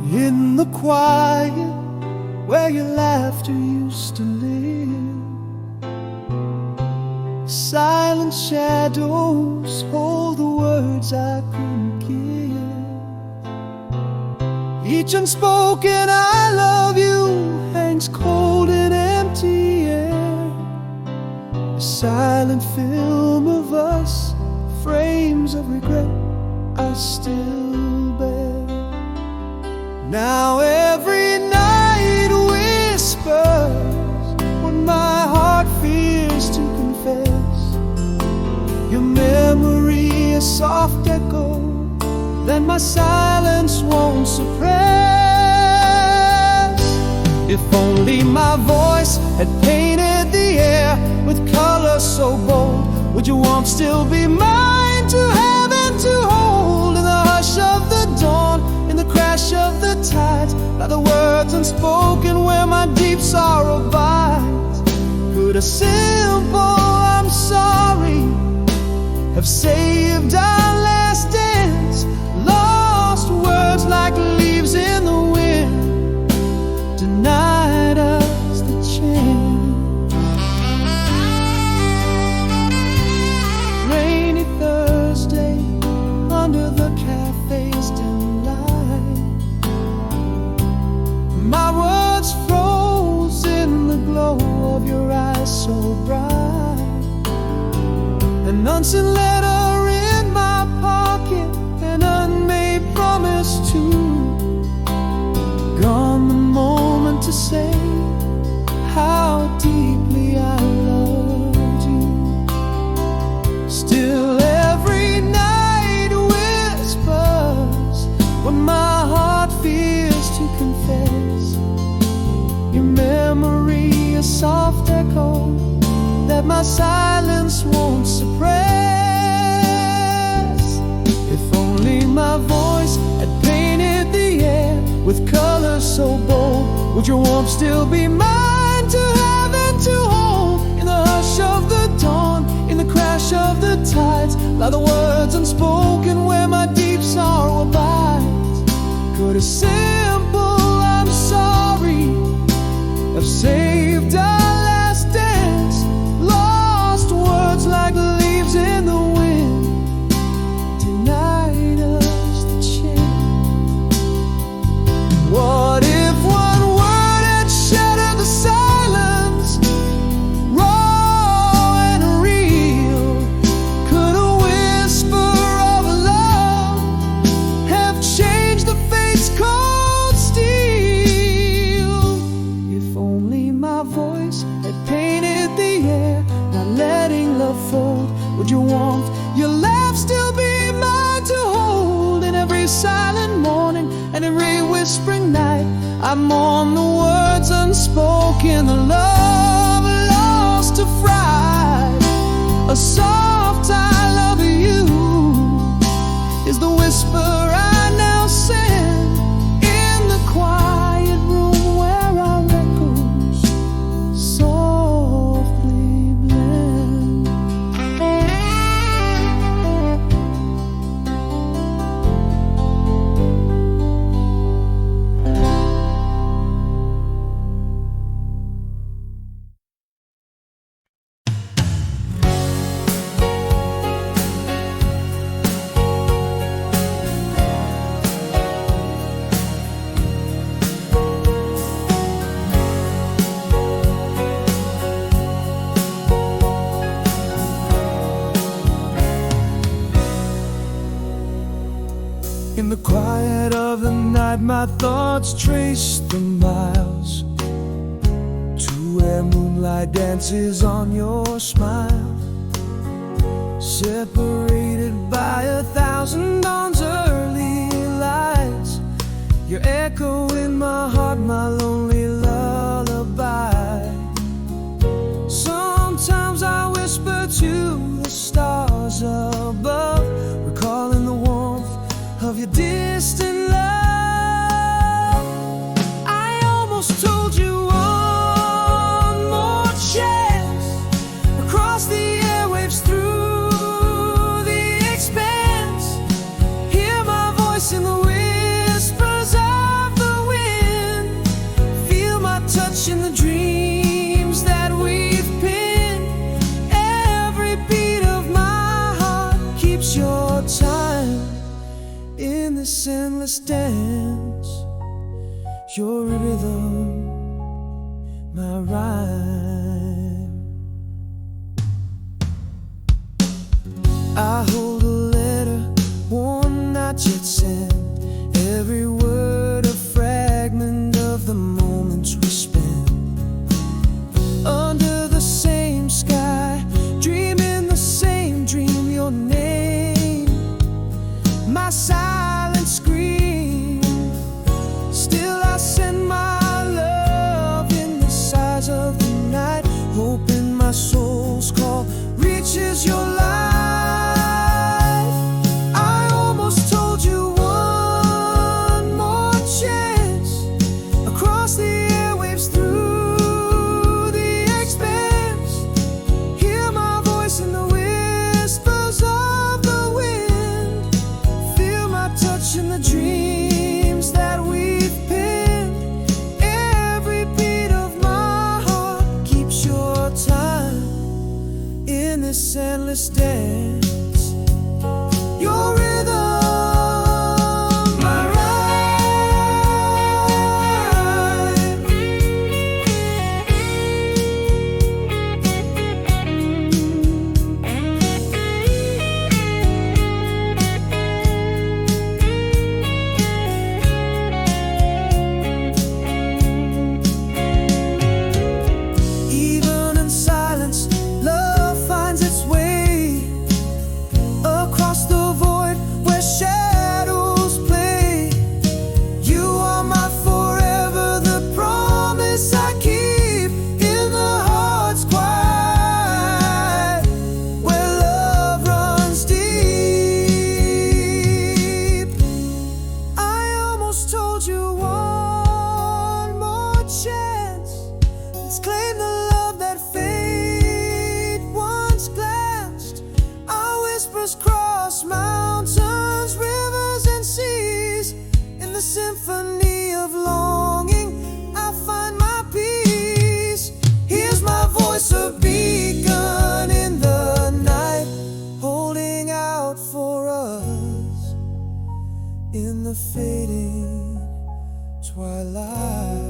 In the quiet where your laughter used to live, silent shadows hold the words I couldn't give. Each unspoken I love you hangs cold in empty air, a silent film of us, frames of regret I still bear. Now every night whispers what my heart fears to confess. Your memory, a soft echo that my silence won't suppress. If only my voice had painted the air with color so bold, would your warmth still be mine to have and to hold? In the hush of the dawn, in the crash of the tides, by the words unspoken where my deep sorrow bites, could a simple I'm sorry have saved our last dance? Lost words like leaves in the wind denied us the chance. Rainy Thursday under the cafe's dim light, my words froze in the glow of your eyes so bright. An unsent letter in my pocket, an unmade promise too. Gone the moment to say how deeply I loved you. Still every night whispers what my heart fears to confess. Your memory, a soft echo that my silence won't suppress. If only my voice had painted the air with colors so bold, would your warmth still be mine to have and to hold? In the hush of the dawn, in the crash of the tides, lie the words unspoken where my deep sorrow abides. Could a simple I'm sorry have saved our last dance? Lost words like leaves in the wind denied us the chance. What if one word had shattered the silence, raw and real? Could a whisper of love have changed the fate's cold steel? If only my voice had painted the air, not letting love fold, would your warmth, your laugh still be mine to hold? In every silent morning and every whispering night, I mourn the words unspoken, the love lost to fright. A soft I love you is the whisper I now send in the quiet room where our echoes softly blend. In the quiet of the night, my thoughts trace the miles to where moonlight dances on your smile. Separated by 1,000 dawns, early lights, your echo in my heart, my lonely lullaby. Sometimes I whisper to the stars above, recalling the warmth of your distant love. I almost told you one more chance, across the airwaves, through the expanse. Hear my voice in the whispers of the in this endless dance. Your rhythm, my rhyme. I hold a letter, one not yet sent. Every word a fragment of the moments we spent under the same sky, dreaming the same dream. Your name, my silent scream. Still I send my love in the size of the night, hoping my soul's call reaches your light. I almost told you one more chance, across the airwaves, through the expanse. Hear my voice in the whispers of the wind. Feel my touch in the dreams that we've pinned. Every beat of my heart keeps your time in this endless dance. Your rhythm, my rhyme. Even in silence, love finds its way across the void where shadows play. You are my forever, the promise I keep in the heart's quiet, where love runs deep. I almost told you one more chance. Let's claim the love that fate once glanced. Our whispers cross mountains, rivers, and seas. In the symphony of longing, I find my peace. Here's my voice, a beacon in the night, holding out for us in the fading twilight.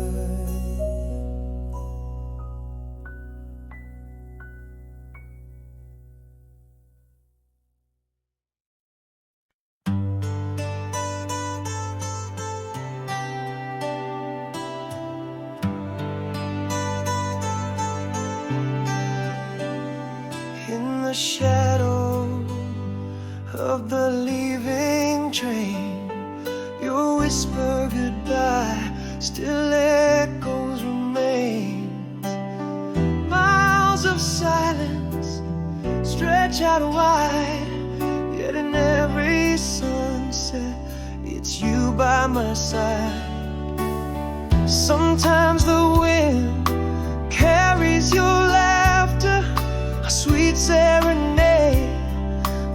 In the shadow of the leaving train, your whisper goodbye still echoes remains. Miles of silence stretch out wide, yet in every sunset it's you by my side. Sometimes the wind carries your laughter, a sweet serenade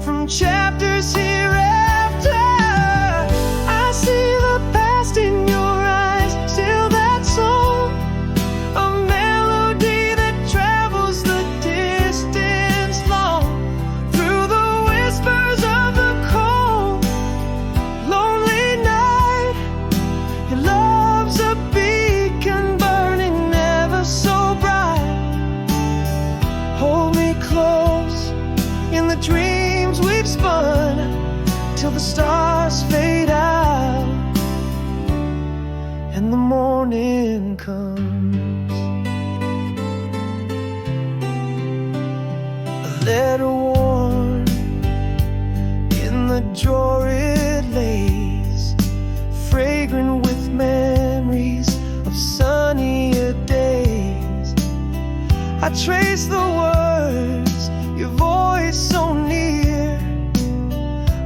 from chapters hereafter. I see the past in your eyes, still that song, a melody that travels the distance long, through the whispers of the cold, lonely night. Your love's a beacon burning never so bright. Hold me close in the dreams we've spun, till the stars fade out and the morning comes. A letter worn in the drawer it lays, fragrant with memories of sunnier days. I trace the words, your voice so near,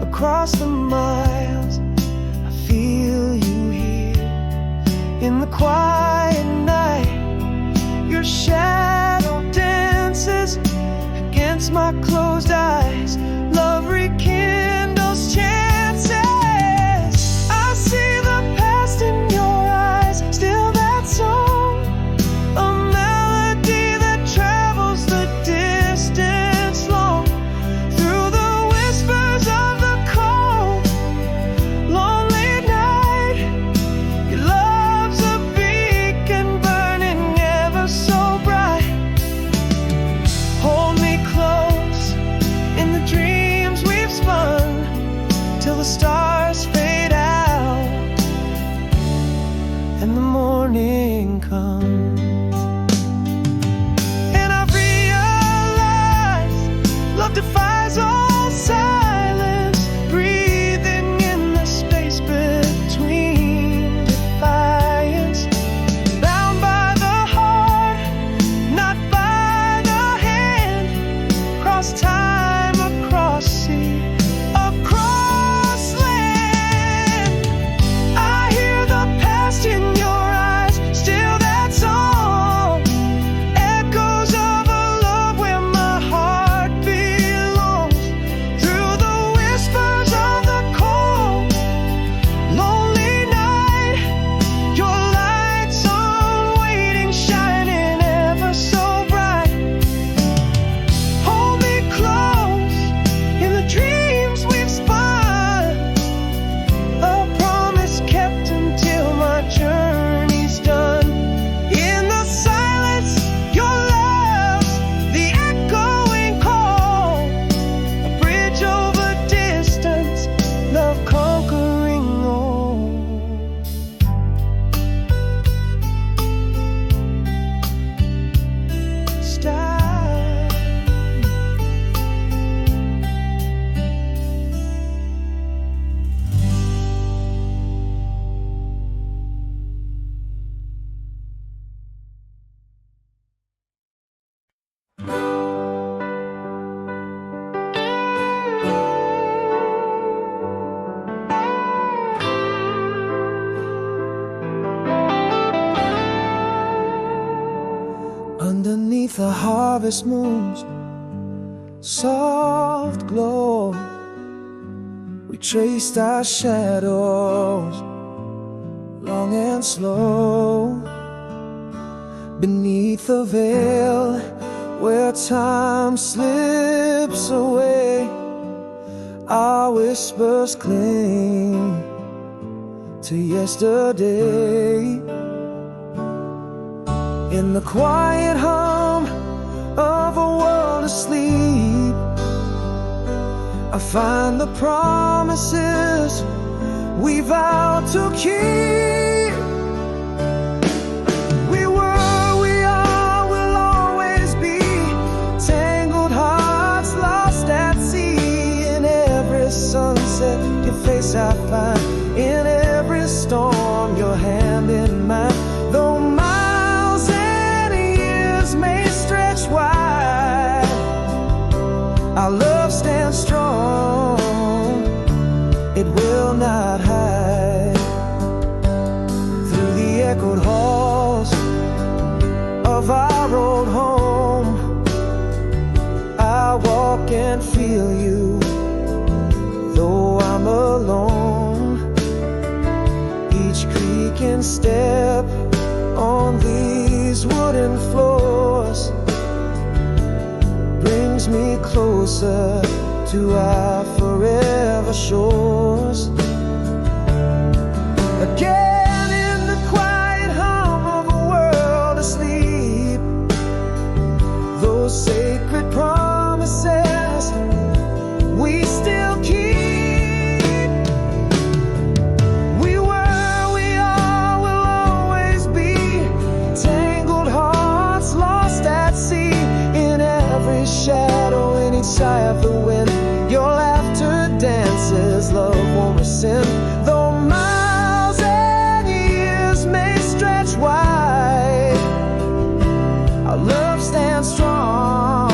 across the miles. I feel you here in the quiet night. Your shadow dances against my closed eyes. Love rekindles chances. I see the past in your eyes, still that song, a melody that travels the distance long, through the whispers of the cold, beneath the harvest moon's soft glow, we traced our shadows long and slow. Beneath the veil where time slips away, our whispers cling to yesterday. In the quiet hum of a world asleep, I find the promises we vowed to keep. We were, we are, will always be tangled hearts lost at sea. In every sunset, your face I find. In every storm, your hand in mine. Though miles and years may stretch wide, our love stands strong, it will not hide. Through the echoed halls of our old home, I walk and feel you, though I'm alone. Each creaking step on these wooden floors brings me closer to our forever shores. Again in the quiet hum of a world asleep, those sacred promises we still keep. We were, we are, will always be tangled hearts lost at sea. In every shadow, in each sigh of the wind, your laughter dances, love won't rescind. Though miles and years may stretch wide, our love stands strong,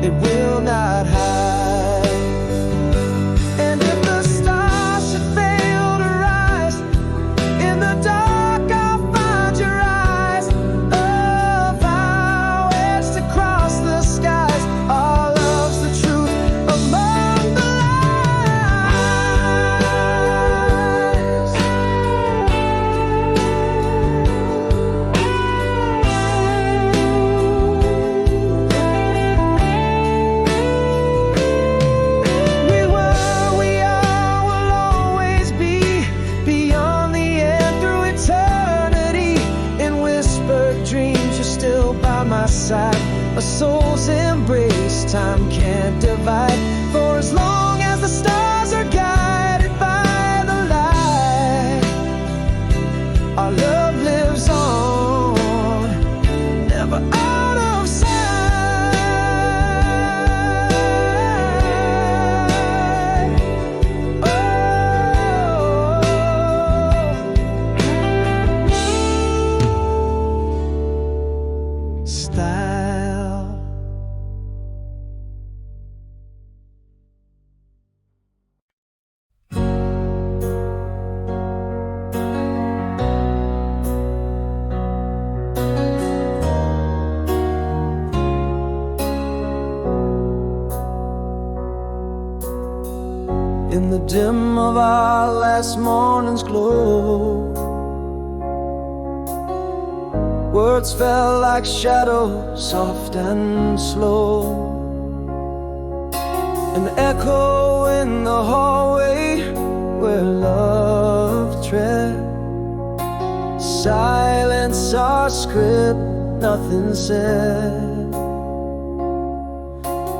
it will not hide. And if the stars should fail to rise, in the dark I'll find your eyes. A vow etched across the skies, our love's the truth among the we were, we are, will always be beyond the end through eternity. In whispered dreams, you're still by my side. A soul's embrace, time can't divide. For as long as the stars are guided by the light, our love lives on, never out of sight. Style. In the dim of our last morning's glow, words fell like shadows, soft and slow. An echo in the hallway where love tread. Silence our script, nothing said.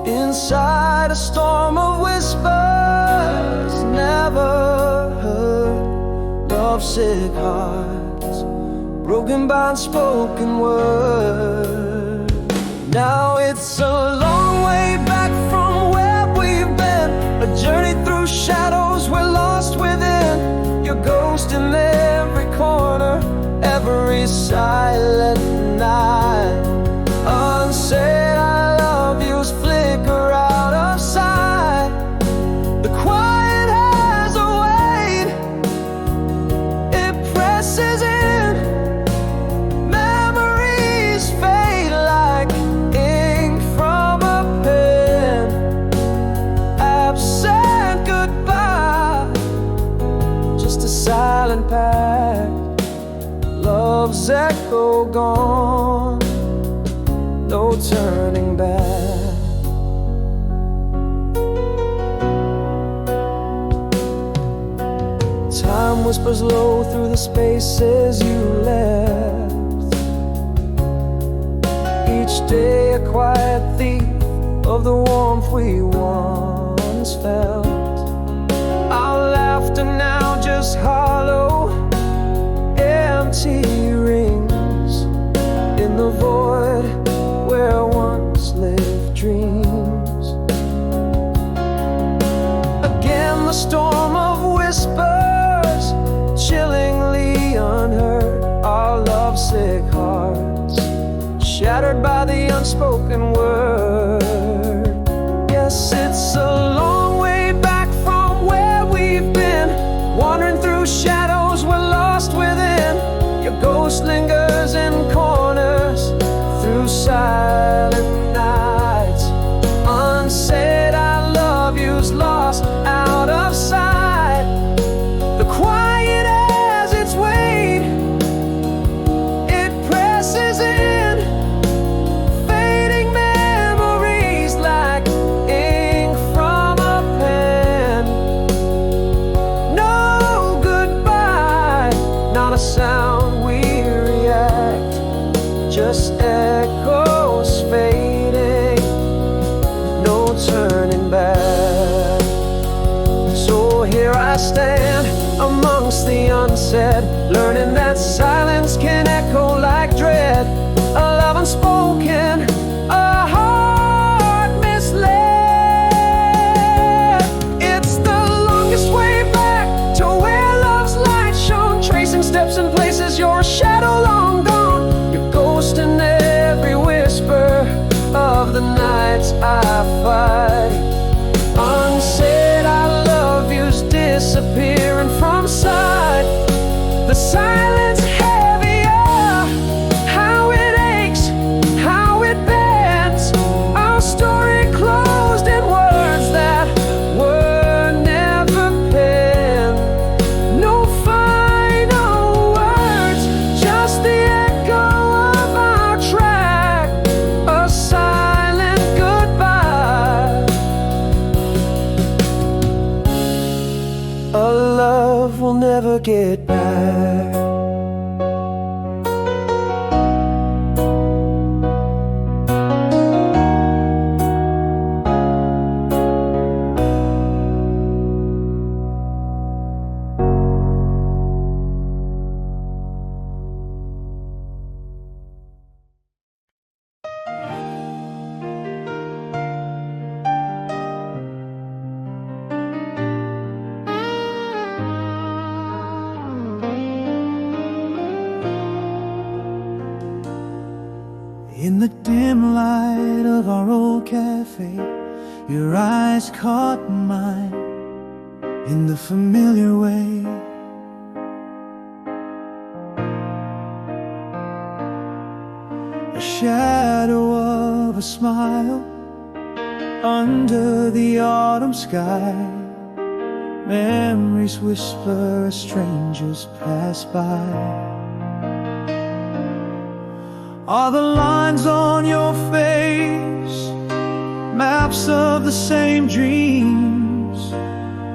Inside a storm of whispers never heard, lovesick hearts broken by unspoken word. Now it's a long way back from where we've been, a journey through shadows we're lost within. Your ghost in every corner, every silent night. Unsaid I love yous flicker out of sight. The quiet has a weight, it presses in. Memories fade just a silent pact, love's echo gone, no turning back. Time whispers low through the spaces you left, each day a quiet thief of the warmth we once felt. Our laughter now just hollow, empty rings in the void where once lived dreams. Again the storm of whispers, chillingly unheard, our lovesick hearts shattered by the unspoken word. Yes, it's a long way back from where we've been, wandering through shadows we're lost within. Your ghost lingers in corners through silent nights. Unsaid I love you's lost out of sight. The quiet as its weight, it presses in, fading memories like ink from a pen. No goodbye, not a sound we react, just echoes fading, no turning back. So here I stand amongst the unsaid, learning that silence can echo like dread, a love unspoken, a heart misled. It's the longest way back to where love's light shone, tracing steps in places you're a shadow long gone. Your ghost in every whisper of the nights I fight. Unsaid I love you's disappearing from sight. The silence heavier, how it aches, how it bends. Our story closed in words that were never penned. No final words, just the echo of our track, a silent goodbye. A love we'll never get back. In the dim light of our old cafe, your eyes caught mine in the familiar way. A shadow of a smile under the autumn sky. Memories whisper as strangers pass by. Are the lines on your face maps of the same dreams?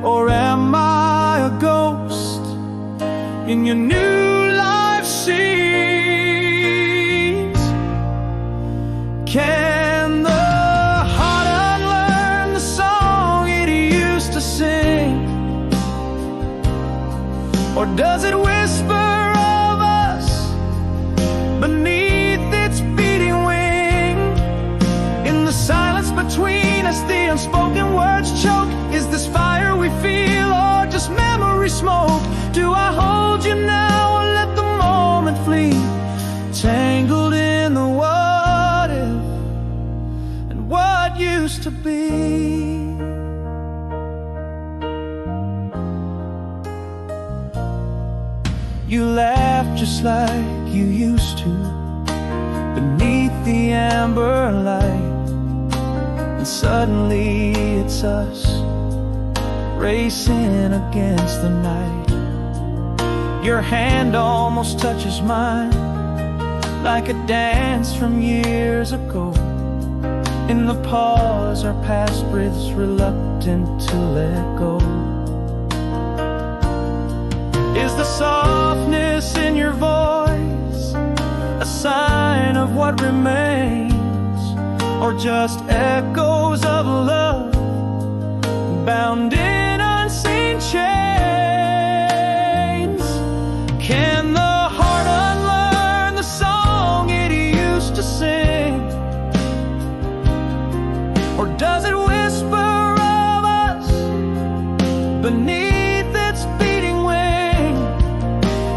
Or am I a ghost in your new life scenes? Can the heart unlearn the song it used to sing? Or does it whisper of us beneath silence between us? The unspoken words choke. Is this fire we feel or just memory smoke? Do I hold you now or let the moment flee, tangled in the what if and what used to be? You laugh just like you used to beneath the amber light. And suddenly it's us racing against the night. Your hand almost touches mine, like a dance from years ago. In the pause, our past breaths reluctant to let go. Is the softness in your voice a sign of what remains, or just echoes of love bound in unseen chains? Can the heart unlearn the song it used to sing, or does it whisper of us beneath its beating wing?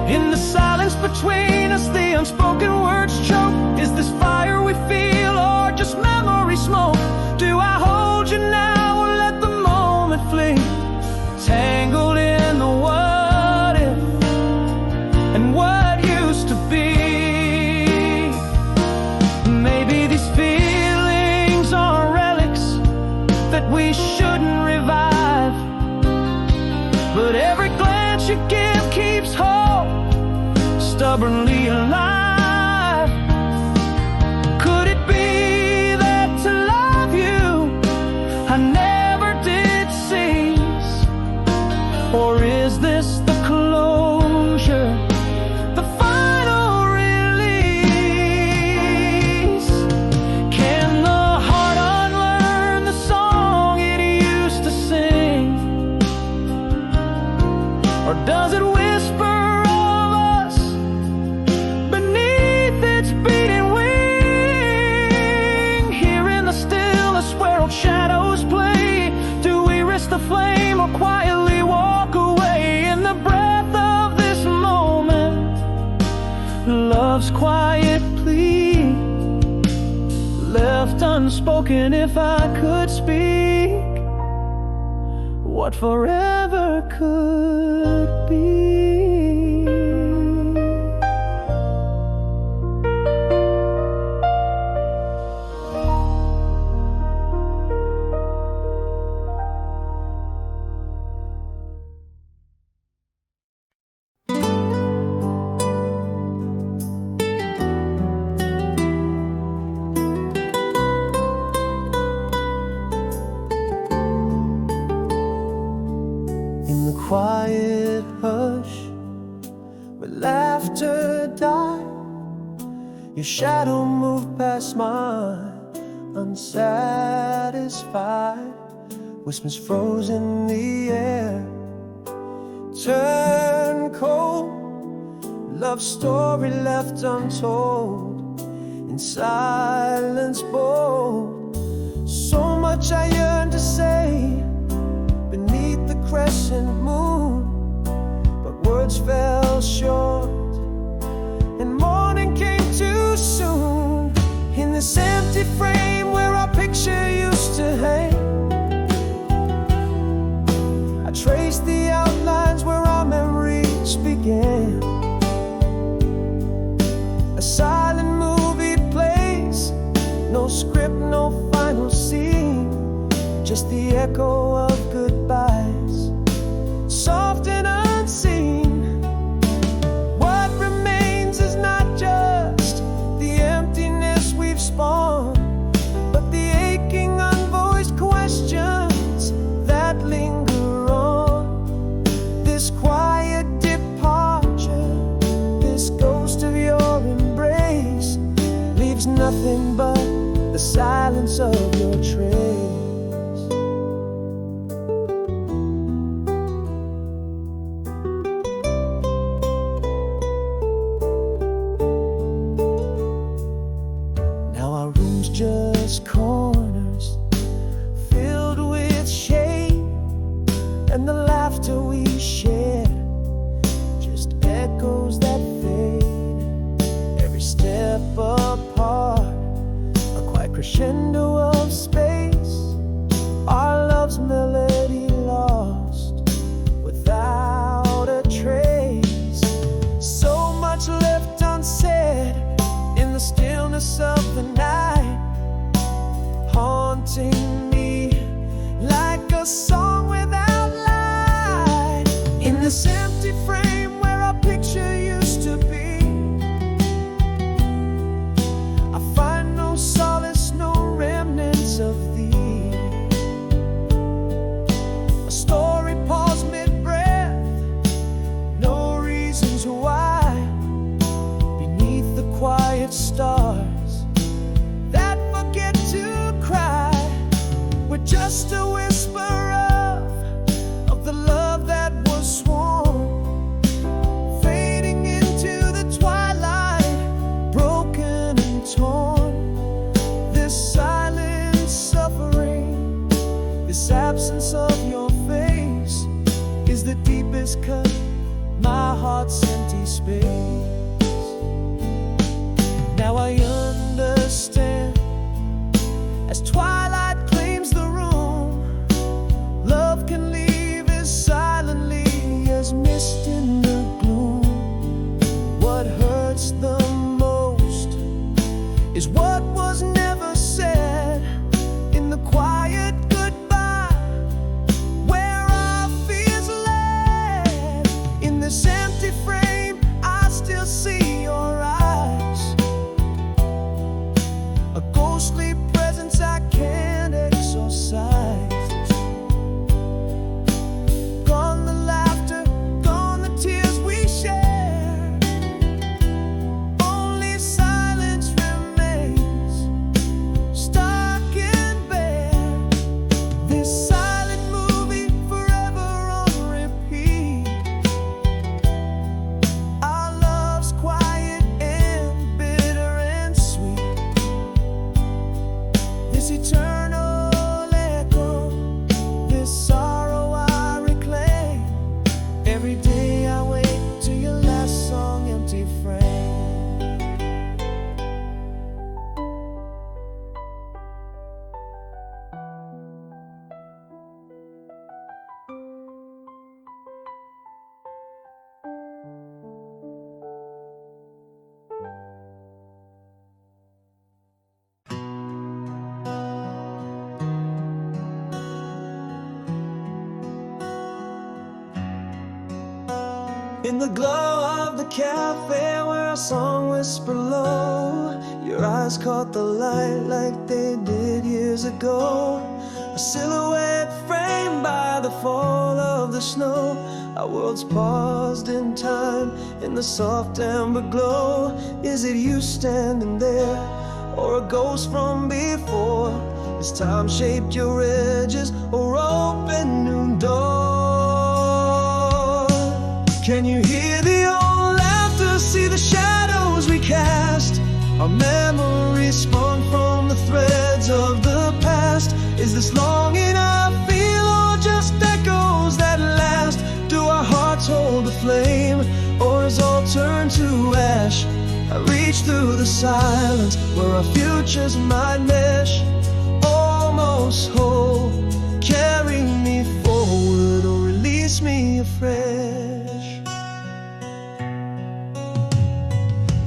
In the silence between us, the unspoken words choke. Is this fire we feel, or just memory smoke? Do I hold you now, or let the moment flee, tangled in the what if and what used to be? Maybe these feelings are relics that we shouldn't revive, but every glance you give keeps hope stubbornly alive. Could it be that to love you I never did cease, or is this the closure, the final release? Can the heart unlearn the song it used to sing, or does it whisper of us beneath its beating wing? Here in the stillness where old shadows play, do we risk the flame or quietly walk away? In the breath of this moment, love's quiet plea, left unspoken. If I could speak, what forever could be. In the quiet hush, where laughter died, your shadow moved past mine, unsatisfied. Whispers froze in the air, turned cold. Love story left untold, in silence bold. So much I yearned to say beneath the crescent moon, but words fell short, and morning came too soon. In this empty frame where our picture used to hang, I traced the outlines where our memories began. A silent movie plays, no script, no final scene, just the echo of goodbyes, soft and unseen. What remains is not just the emptiness we've spawned, but the aching unvoiced questions that linger on. This quiet departure, this ghost of your embrace, leaves nothing but the silence of your trace. Now our room's just corners filled with shade, and the laughter we shared just echoes that fade. Every step apart, a quiet crescendo of bright stars that forget to cry. We're just a whisper of the love that was sworn, fading into the twilight, broken and torn. This silent suffering, this absence of your face, is the deepest cut, my heart's empty space. Now I understand, as twilight claims the room, love can leave as silently as mist in the gloom. What hurts the most is what was never said in the quiet goodbye, where our fears led. In this empty frame, I still see your eyes, a ghostly presence I can't exorcise. Gone the laughter, gone the tears we shared, only silence remains, stark and bare. This silent movie forever on repeat. Our love's quiet and bitter and sweet. This eternal echo, this sorrow I reclaim. Every day I wait till your last song, empty frame. In the glow of the cafe where our song whispered low, your eyes caught the light like they did years ago. A silhouette framed by the fall of the snow. Our worlds paused in time in the soft amber glow. Is it you standing there, or a ghost from before? Has time shaped your edges or opened new doors? Can you hear the old laughter, see the shadows we cast? Our memories spun from the threads of the past. Is this longing I feel, or just echoes that last? Do our hearts hold the flame, or is all turned to ash? I reach through the silence where our futures might mesh. Almost whole, carry me forward or release me afresh.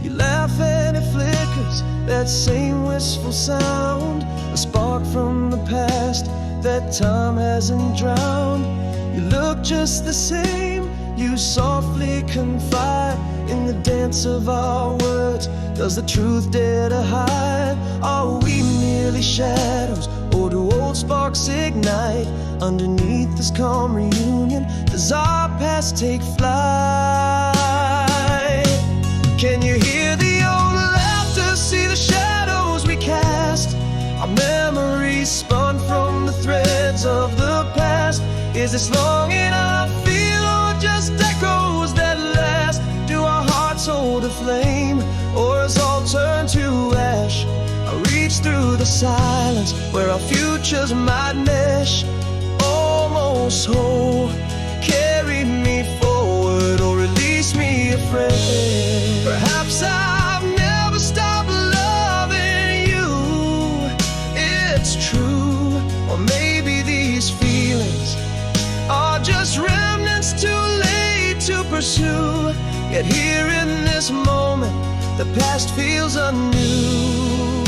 You laugh and it flickers, that same wistful sound, a spark from the past that time hasn't drowned. You look just the same, you softly confide in the dance of our words. Does the truth dare to hide? Are we merely shadows, or do old sparks ignite? Underneath this calm reunion, does our past take flight? Can you hear the old laughter, see the shadows we cast? Our memories spun from the threads of the past. Is this longing I feel, or just echoes that last? Do our hearts hold a flame, or is all turned to ash? I reach through the silence where our futures might mesh. Almost whole, carry me forward or release me afresh. Perhaps I've never stopped loving you, it's true. Or maybe these feelings are just remnants too late to pursue. Yet here in this moment, the past feels anew.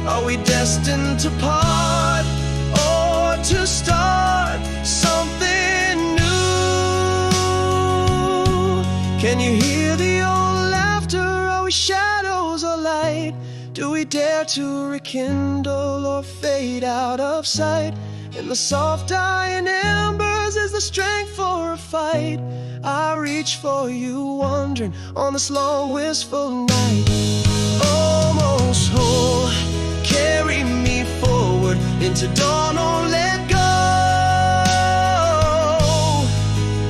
Are we destined to part, or to start something new? Can you hear the old laughter? Are we shadows or light? Do we dare to rekindle or fade out of sight? In the soft dying embers tears is the strength for a fight. I reach for you, wandering on this long, wistful night. Almost whole, carry me forward into dawn, don't let go.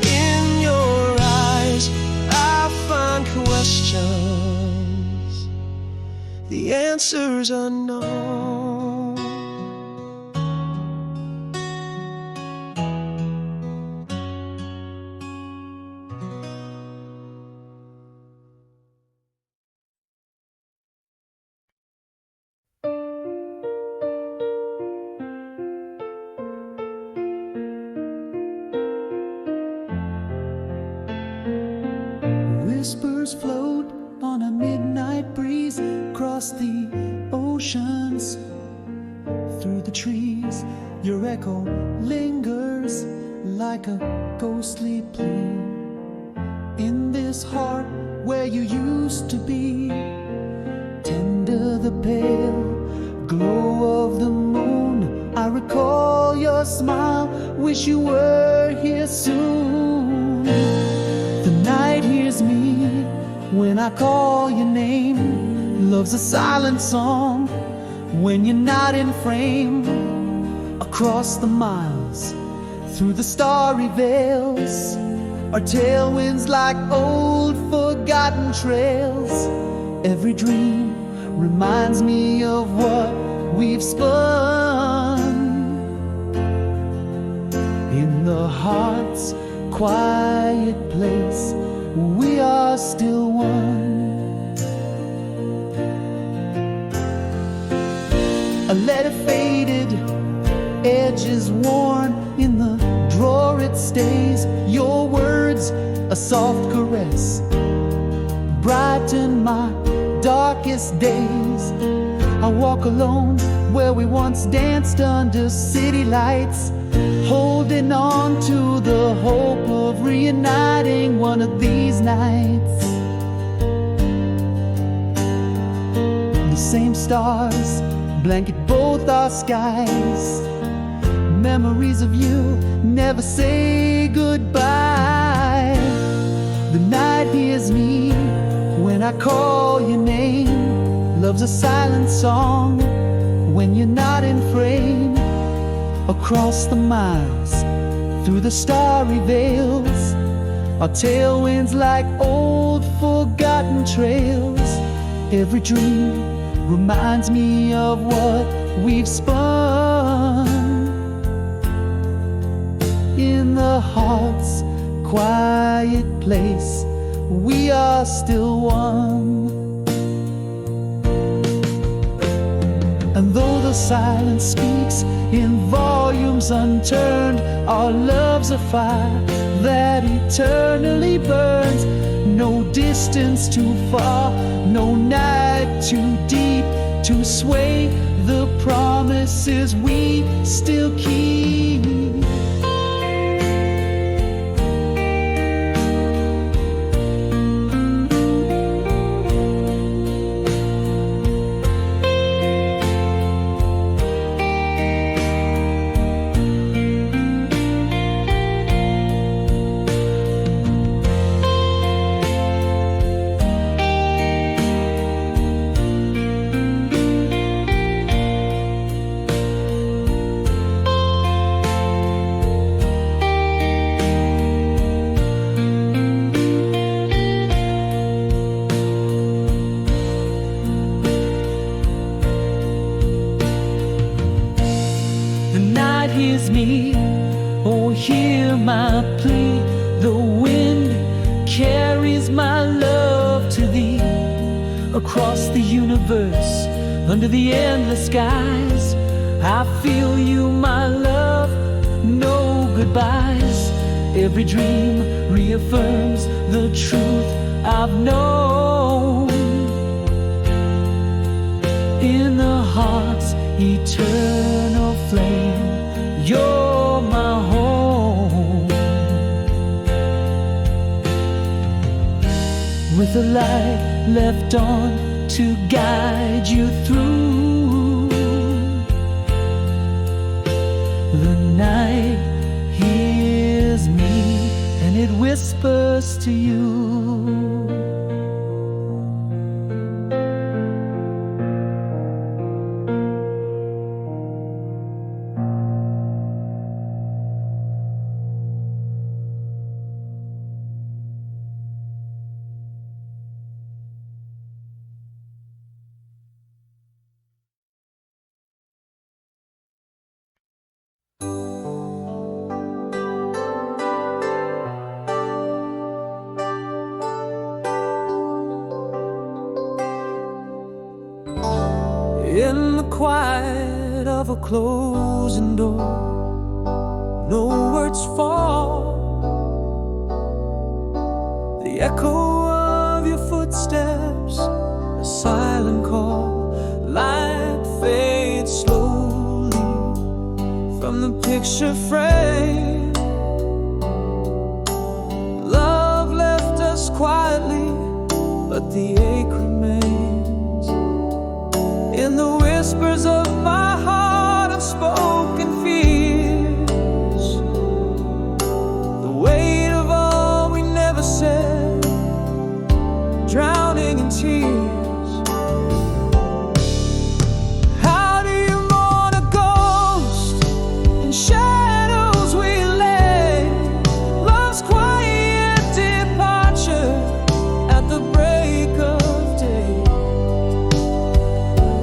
In your eyes, I find questions, the answers unknown. Whispers float on a midnight breeze across the oceans. Through the trees, your echo lingers like a ghostly plea. In this heart where you used to be, tender the pale glow of the moon. I recall your smile, wish you were here soon. The night hears me when I call your name. Love's a silent song when you're not in frame. Across the miles, through the starry veils, are tailwinds like old forgotten trails. Every dream reminds me of what we've spun. In the heart's quiet place, we are still one. A letter faded, edges worn, in the drawer it stays. Your words, a soft caress, brighten my darkest days. I walk alone where we once danced under city lights, holding on to the hope of reuniting one of these nights. The same stars blanket both our skies. Memories of you never say goodbye. The night hears me when I call your name. Love's a silent song when you're not in frame. Across the miles, through the starry veils, are tailwinds like old forgotten trails. Every dream reminds me of what we've spun. In the heart's quiet place, we are still one. And though the silence speaks in volumes unturned, our love's a fire that eternally burns. No distance too far, no night too deep to sway the promises we still keep. Hears me, oh hear my plea. The wind carries my love to thee. Across the universe, under the endless skies, I feel you, my love, no goodbyes. Every dream reaffirms the truth I've known. In the heart's eternal flame, you're my home. With a light left on to guide you through the night here whispers to you. In the quiet of a closing door, no words fall. The echo of your footsteps, a silent call. Light fades slowly from the picture frame. Love left us quietly, but the ache remains. In the whispers of my heart, unspoken fears, the weight of all we never said, drowning in tears. How do you mourn a ghost in shadows we lay? Love's quiet departure at the break of day.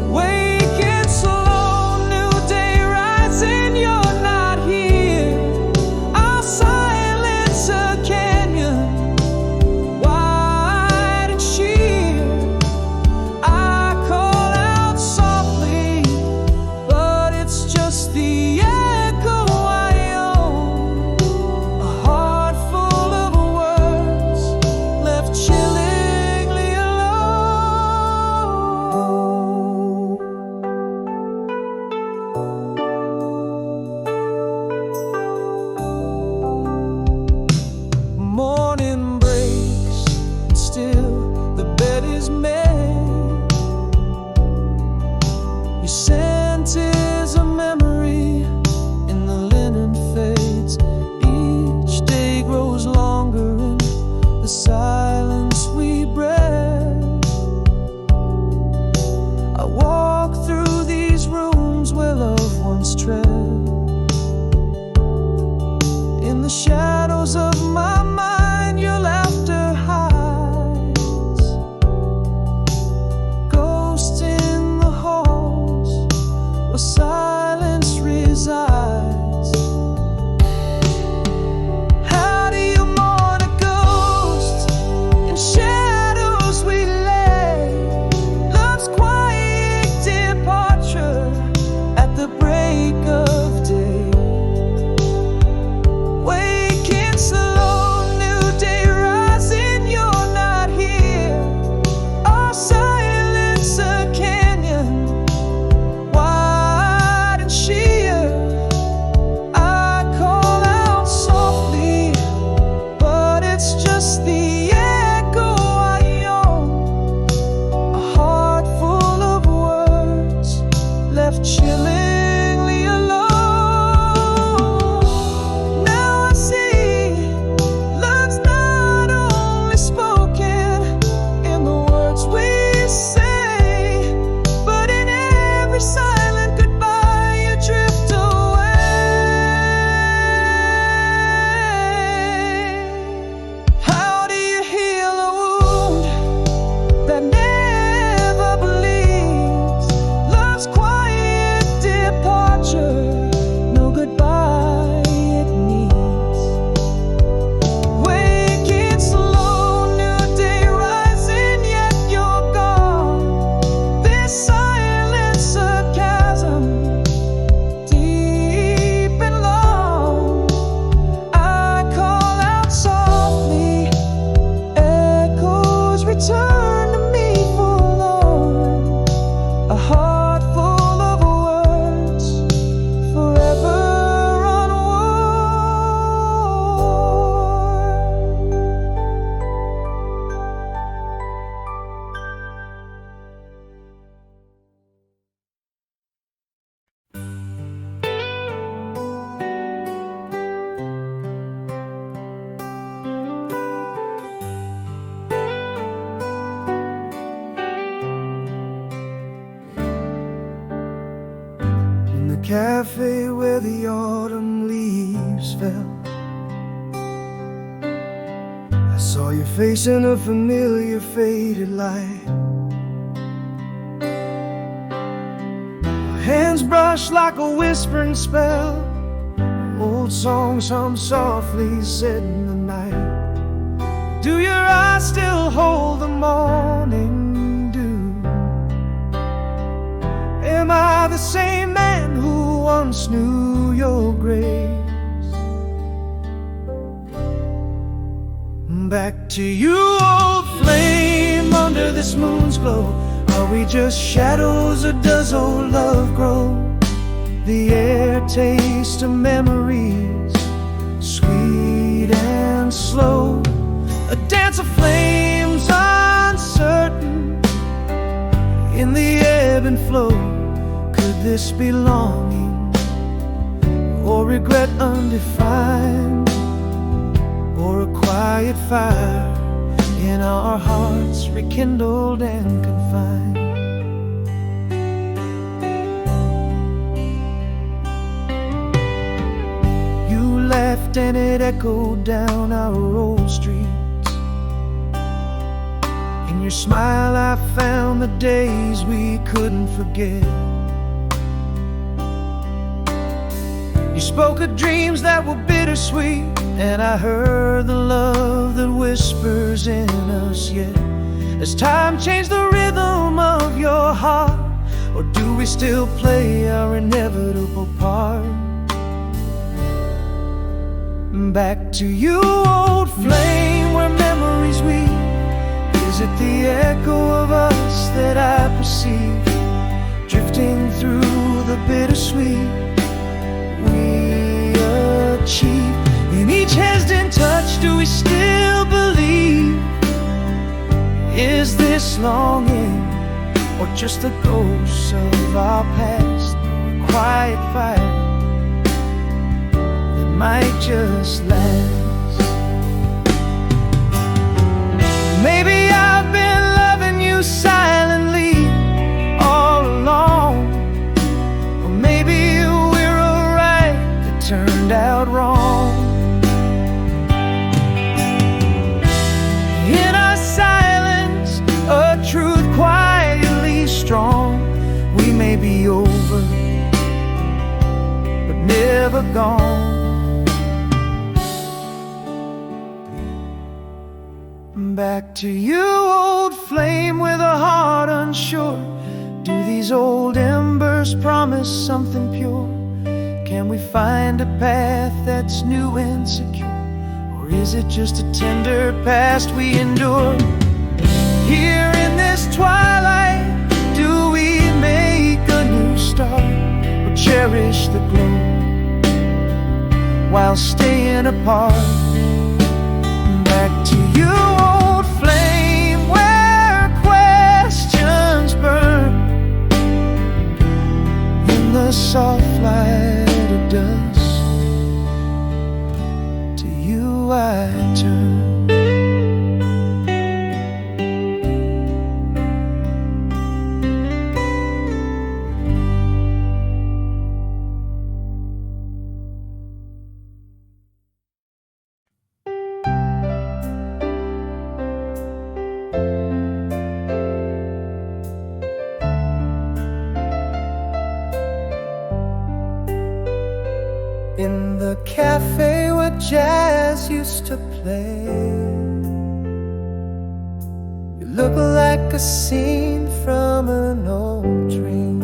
Waking slow, new day rising, you're not here. Our silence a canyon, wide and sheer. I call out softly, but it's just the echo I own. A heart full of words left chillingly alone. Morning breaks, and still the bed is made. Your scent is a memory, and the linen fades. Each day grows longer in the silence we breathe. I walk through these rooms where love once tread. In the shadows of my mind, your laughter hides. Ghost in the halls where silence resides. How do you mourn a ghost in shadows we lay? Love's quiet departure at the break of day. Waking slow, new day rising, you're not here. Our silence a canyon, wide and sheer. I call out softly, but it's just the echo I own. A heart full of words left chillingly alone. Now I see love's not only spoken in the words we say, but in every silent goodbye you drift away. How do cafe where the autumn leaves fell, I saw your face in a familiar faded light. My hands brushed like a whispering spell, old songs hum softly set in the night. Do your eyes still hold the morning dew? Am I the same man who once knew your grace? Back to you, old flame, under this moon's glow. Are we just shadows or does old love grow? The air tastes of memories, sweet and slow. A dance of flames uncertain in the ebb and flow. Could this be longing or regret undefined, or a quiet fire in our hearts rekindled and confined? You laughed and it echoed down our old streets. In your smile I found the days we couldn't forget. You spoke of dreams that were bittersweet, and I heard the love that whispers in us yet. Has time changed the rhythm of your heart, or do we still play our inevitable part? Back to you, old flame, where memories weep. Is it the echo of us that I perceive, drifting through the bittersweet we achieve? In each hesitant touch, do we still believe? Is this longing, or just the ghosts of our past? A quiet fire that might just last. Maybe I've been loving you silently all along, or maybe we're alright that turned out wrong. In our silence, a truth quietly strong. We may be over, but never gone. Back to you, old flame, with a heart unsure. Do these old embers promise something pure? Can we find a path that's new and secure? Or is it just a tender past we endure? Here in this twilight, do we make a new start, or cherish the glow while staying apart? Back to you, old flame, where questions burn in the soft light of dusk. To you I turn. In the cafe where jazz used to play, you look like a scene from an old dream.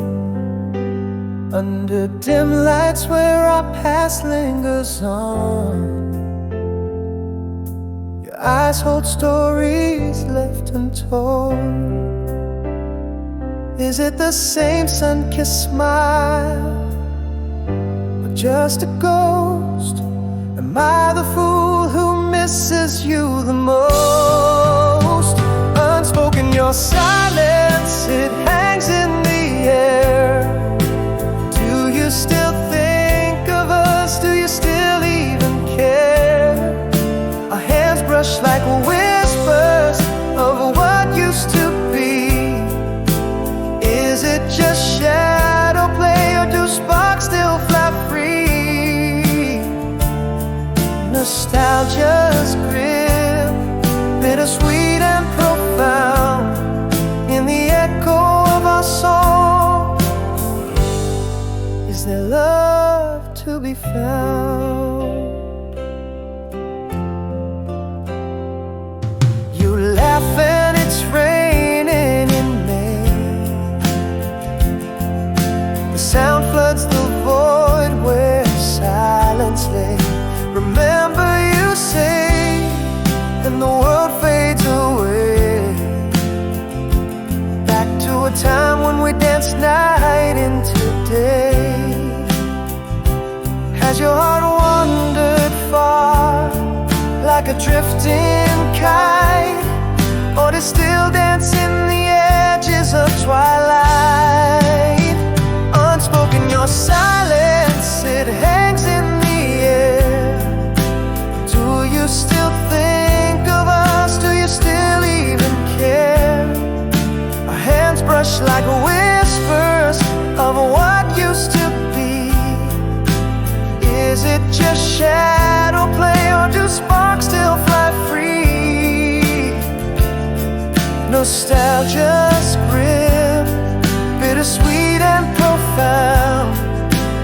Under dim lights where our past lingers on, your eyes hold stories left untold. Is it the same sun-kissed smile, just a ghost? Am I the fool who misses you the most? Unspoken, your silence, it hangs in the air. Do you still think of us? Do you still even care? Our hands brush like whispers of what used to be. Is it just shadow play, or do sparks still the world fades away. Back to a time when we danced night into day. Has your heart wandered far, like a drifting kite, or does still dance in the edges of twilight? Unspoken, your silence, it hangs in the air. Do you still think of us? Do you still even care? Our hands brush like whispers of what used to be. Is it just shadow play, or do sparks still fly free? Nostalgia's grim, bittersweet and profound,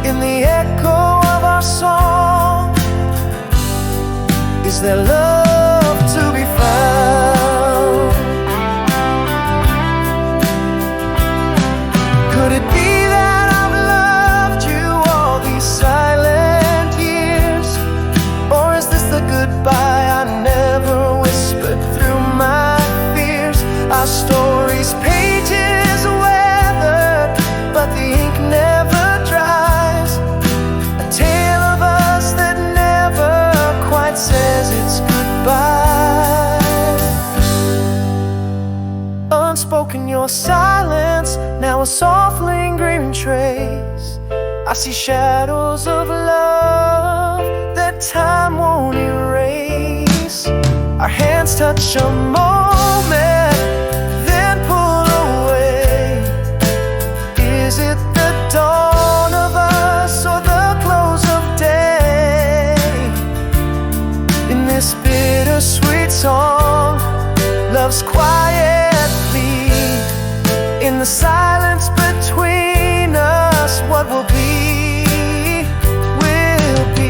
in the echo of our song. Is there love to be found? Could it be that I've loved you all these silent years? Or is this the goodbye I never whispered through my fears? Our story's pages weathered, but the ink never dries. A tale of us that never quite says it's goodbye. Unspoken, your silence, now a soft lingering trace. I see shadows of love that time won't erase. Our hands touch a moment, then pull away. Is it the dawn of us, or the close of day? In this bittersweet song, love's quiet plea. In the silence between us, what will be, will be.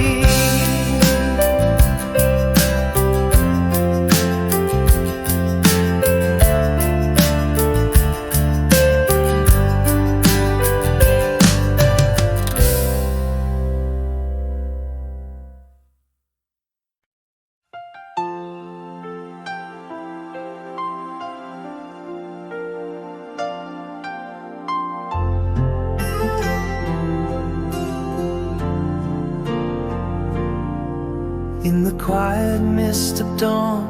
In the quiet mist of dawn,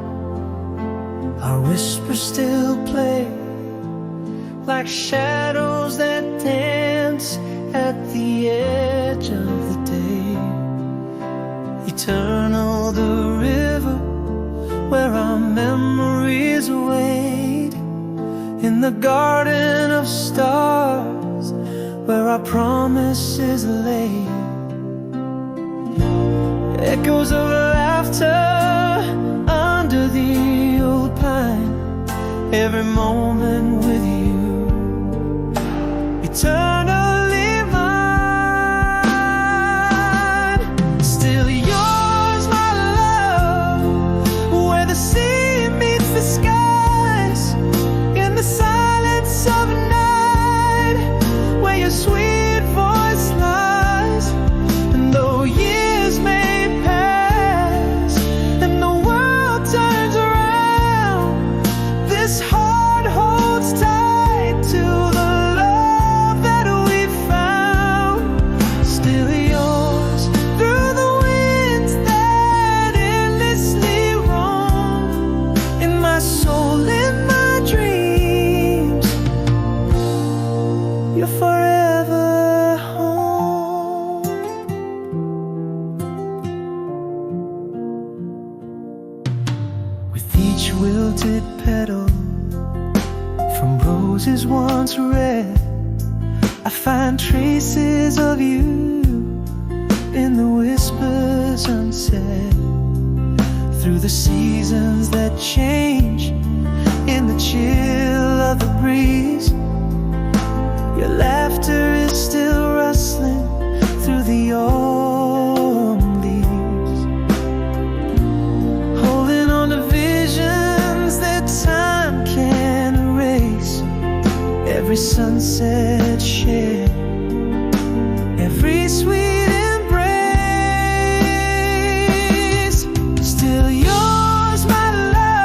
our whispers still play, like shadows that dance at the edge of the day. Eternal the river where our memories wait, in the garden of stars where our promises lay. Echoes of laughter under the old pine, every moment with you, eternally mine. Still yours, my love, where the sea meets the skies, in the silence of night, where your sweet voice lies. And though years may this heart holds tight to the love that we found. Still yours through the winds that endlessly roam, in my soul, in my dreams, you're forever home. With each wilted petal from roses once red, I find traces of you in the whispers unsaid. Through the seasons that change, in the chill of the breeze, your laughter is still rustling through the autumn leaves, holding on to visions that time can erase. Every sunset share, every sweet embrace. Still yours, my love,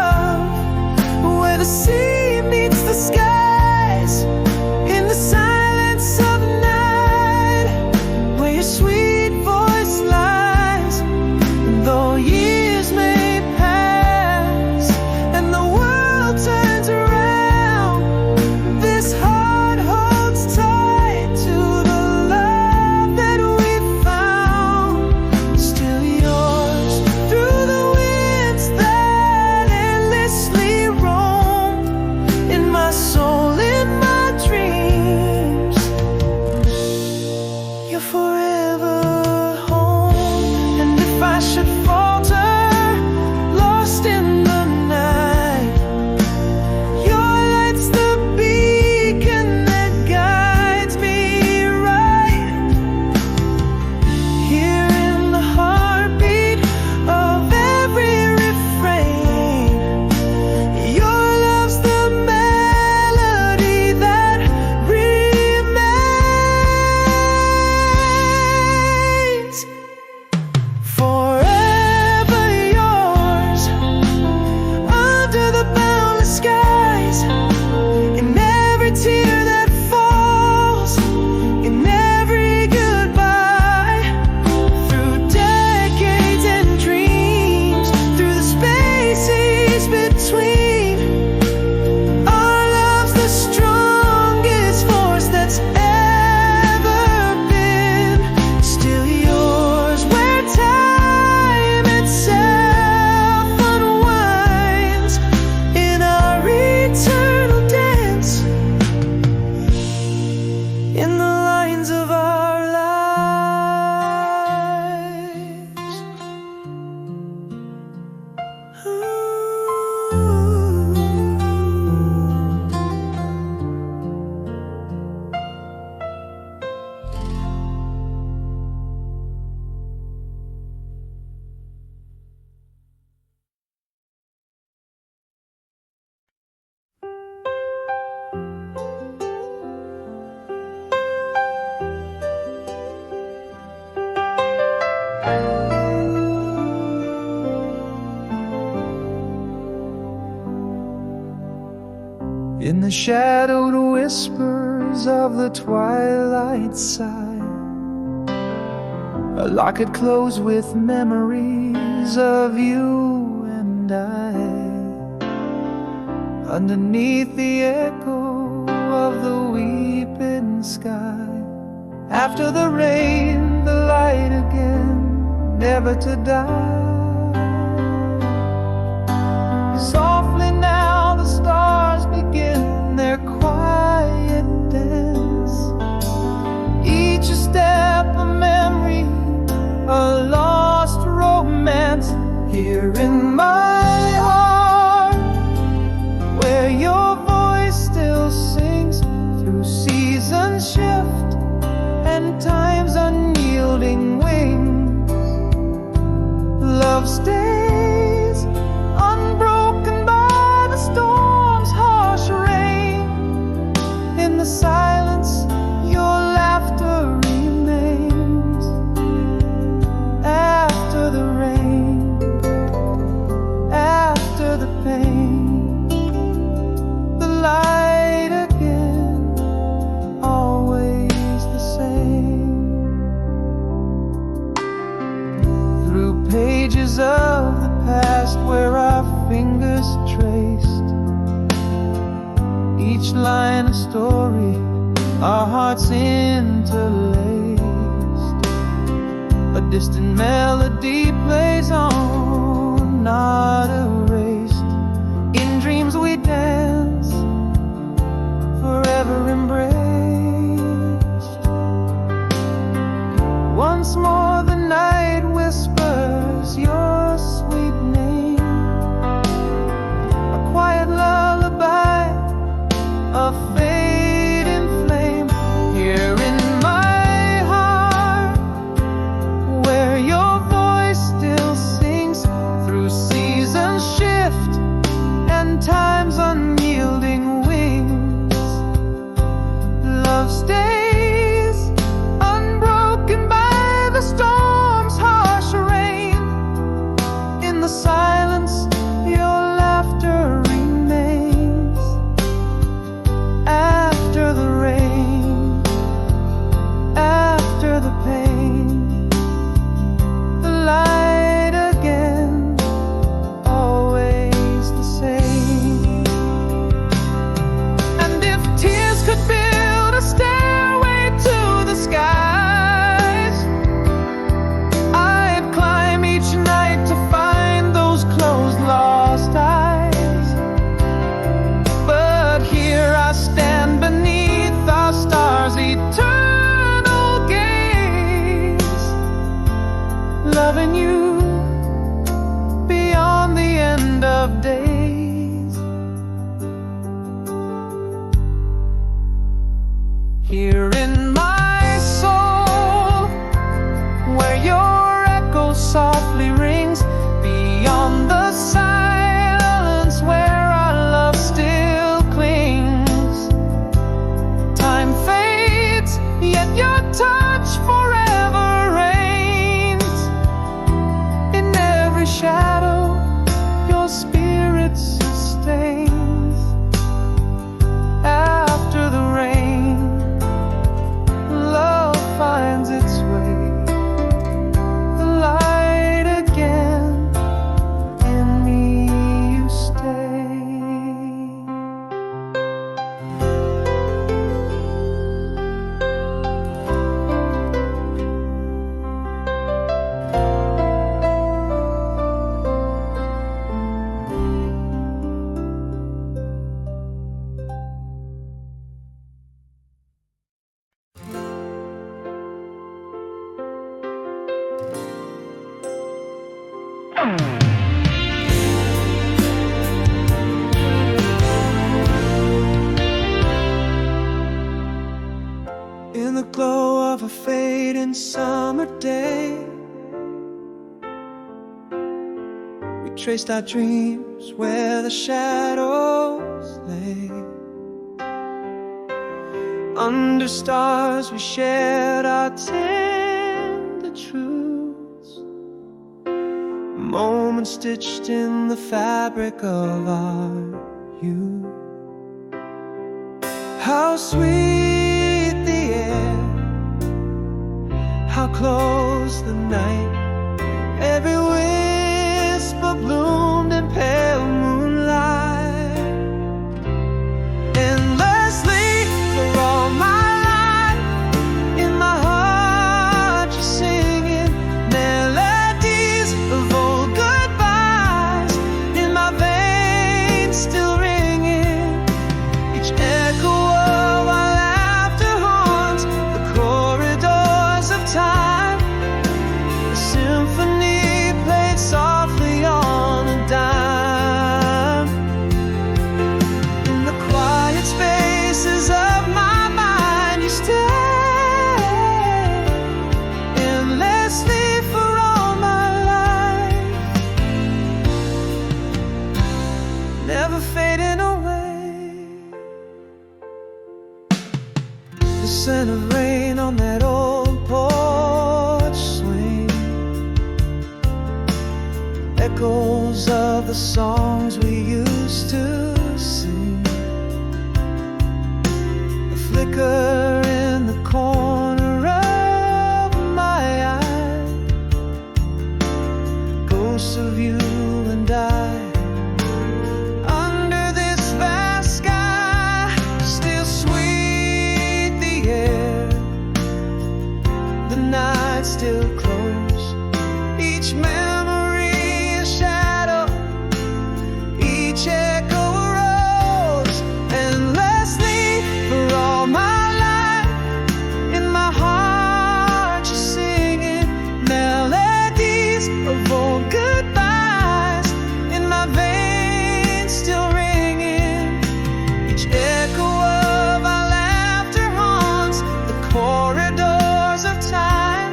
in the shadowed whispers of the twilight sigh. A locket closed with memories of you and I. Underneath the echo of the weeping sky. After the rain, the light again, never to die. Softly now the stars begin their quiet dance. Each a step, a memory, a lost romance. Here in my heart, where your voice still sings through seasons shift and time's unyielding wings. Love stays unbroken by the storm's harsh rain. In the silence, your laughter remains. After the rain, after the pain, the light again, always the same. Through pages of the past where our fingers traced each line a story, our hearts interlaced. A distant melody plays on, not erased. In dreams we dance, forever embraced. Once more the night whispers your sweet name. A quiet lullaby, a fading flame. Here in my heart, where your voice still sings through seasons shift and time's unyielding wings. Love stays unbroken by the storm's harsh rain. In the silence, your laughter remains. After the rain, after the pain, the light again, always the same. And if tears could build a stairway to the skies, I'd climb each night to find those closed, lost eyes. But here I stand beneath our stars' eternal gaze, loving you beyond the end of days. Here in my soul, where your echo softly rings, beyond the silence where our love still clings. Time fades, yet your touch forever reigns. In every shadow, your spirit sustains. After the rain, love finds its way. The light again, in me you stay. In the glow of a fading summer day, we traced our dreams where the shadows lay. Under stars we shared our tender truths, moments stitched in the fabric of our youth. How sweet the air, how close the night. Every whisper bloomed in pale moonlight. Endlessly for all my life, in my heart you're singing melodies of old goodbyes. In my veins still ringing, each echo of our laughter haunts the corridors of time. A symphony played softly on a dime. In the quiet spaces of my mind you stay endlessly for all my life, never fading away. The scent of rain on that old porch swing, echoes of the songs we used to sing. A flicker in the corner of my eye, ghosts of you and I. Under this vast sky, still sweet the air, the night still close. Each memory a shadow, each echo a rose. Endlessly for all my life, in my heart you're singing melodies of old goodbyes. In my veins still ringing, each echo of our laughter haunts the corridors of time.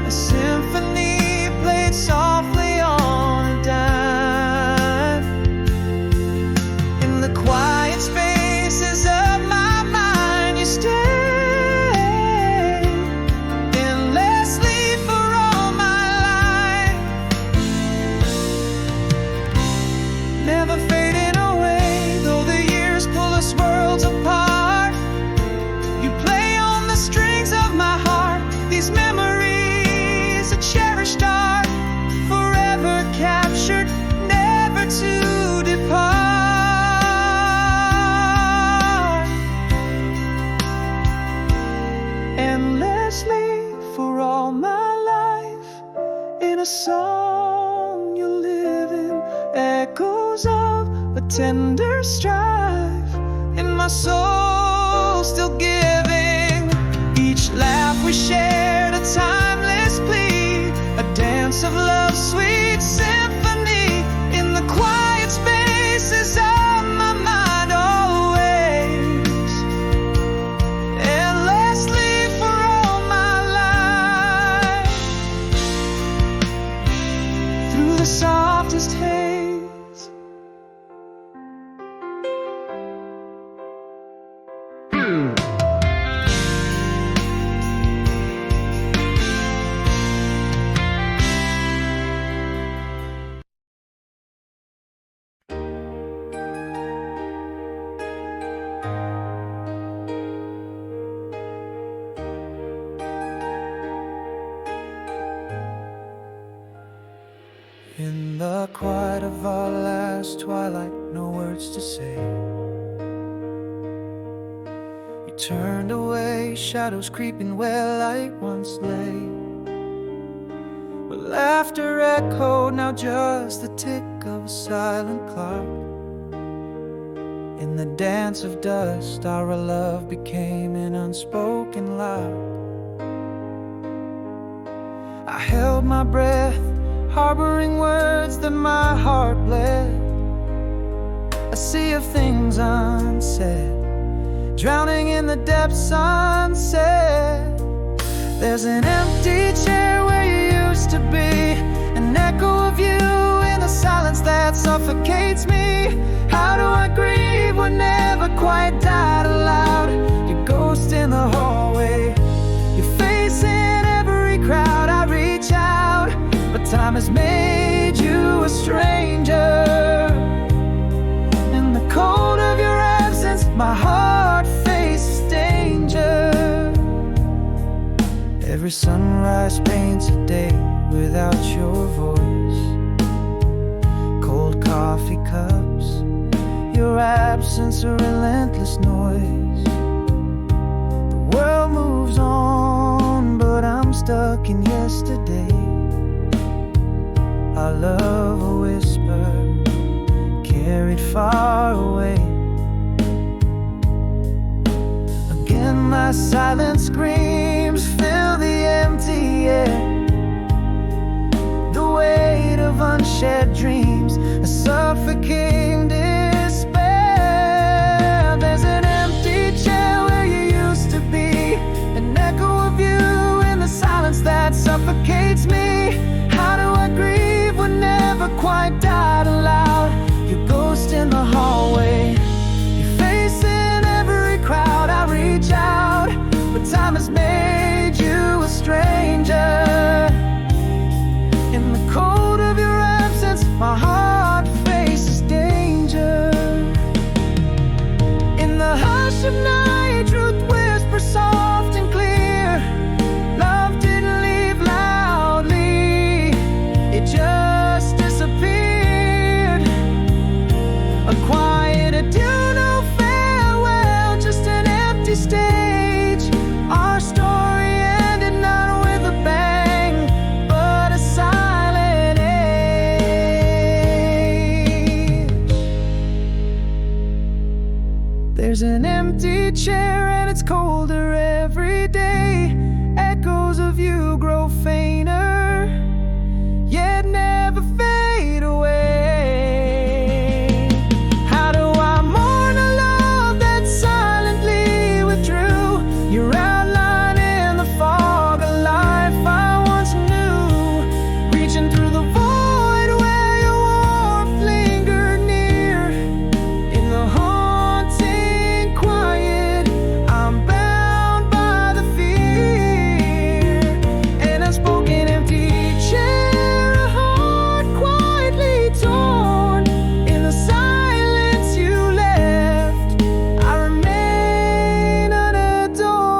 A symphony played softly on a dime. In the quiet spaces of my mind you stay endlessly for all my life, never fading away. Though the years pull us worlds apart, you play on the strings of my heart. These memories a cherished art, forever captured, never to depart. Endlessly for all my life, in a song you live in, echoes of a tender strife. In my soul still giving, each laugh we shared a timeless plea, a dance of love, sweet symphony. In the quiet spaces of my mind always, endlessly for all my life, through the softest haze. In the quiet of our last twilight, no words to say. You turned away, shadows creeping where light once lay. But laughter echoed, now just the tick of a silent clock. In the dance of dust, our love became an unspoken loud. I held my breath, harboring words that my heart bled. A sea of things unsaid, drowning in the depths sunset. There's an empty chair where you used to be, an echo of you in the silence that suffocates me. How do I grieve what never quite died aloud? Your ghost in the hallway, your face in every crowd. I reach out, but time has made you a stranger. In the cold of your absence, my heart Every sunrise paints a day without your voice. Cold coffee cups, your absence a relentless noise. The world moves on, but I'm stuck in yesterday. Our love a whisper, carried far away. Again my silent screams fill the empty air. The weight of unshared dreams, a suffocating despair. There's an empty chair where you used to be, an echo of you in the silence that suffocates me. How do I grieve what never quite died aloud? Your ghost in the hallway, your face in every crowd. I reach out, but time has made you a stranger. In the cold of your absence, my heart faces danger. In the hush of night, truth whispers soft and clear. Love didn't leave loudly, it just disappeared. A quiet adieu, no farewell, just an empty stage. Our story ended not with a bang, but a silent age. There's an empty chair and it's colder every day. Echoes of you grow fainter, yet never fade away. How do I mourn a love that silently withdrew? Your outline in the fog, a life I once knew. Reaching through the void where your warmth lingered near. In the haunting quiet, I'm bound by the fear. An unspoken empty chair, a heart quietly torn. In the silence you left, I remain unadorned.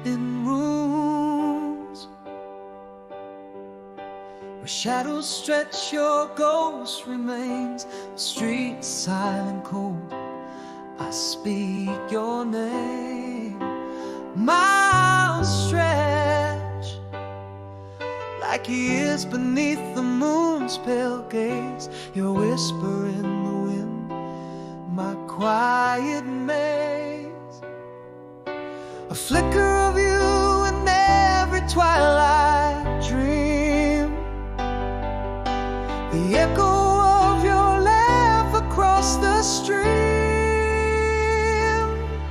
In rooms where shadows stretch, your ghost remains. The streets silent, cold, I speak your name. Miles stretch like years beneath the moon's pale gaze. Your whisper in the wind, my quiet maze. A flicker of you in every twilight dream. The echo of your laugh across the stream.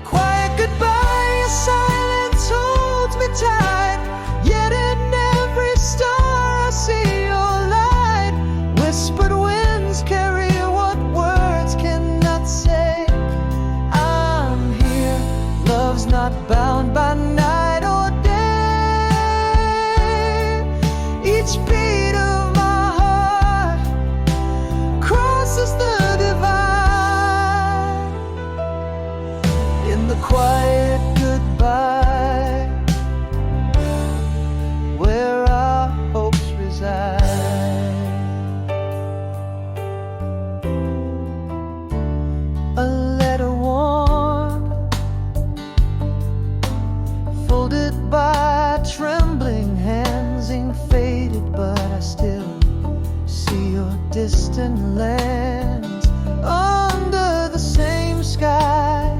Quiet goodbye, your silence holds me tight. Yet in every star I see your light. Whispered winds carry what words cannot say. I'm here, love's not bound by night or day. Each beat of my heart crosses the divide. In the quiet goodbye, where our hopes reside. A letter worn, folded by trembling hands, ink faded, but I still see your distant lands. Under the same sky,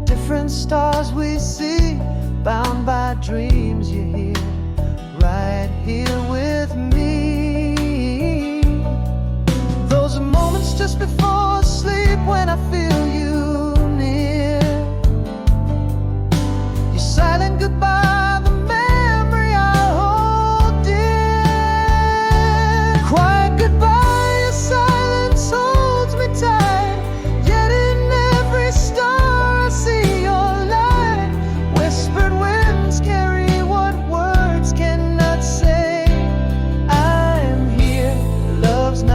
different stars we see, bound by dreams. You're here, right here with me. Those are moments just before sleep when I feel you near. You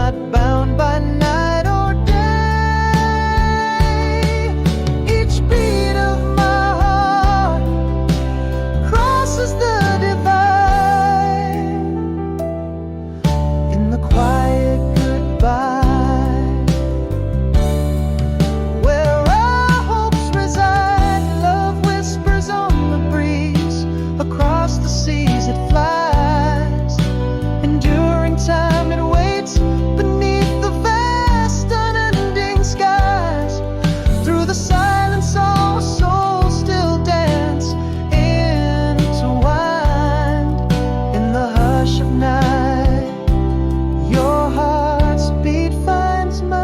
not bound by night or day. Each beat of my heart crosses the divide. In the quiet goodbye, where our hopes reside, love whispers on the breeze. Across the seas it flies, enduring time it waits beneath the vast unending skies. Through the silence all souls still dance, intertwined in the hush of night. Your heart's beat finds mine.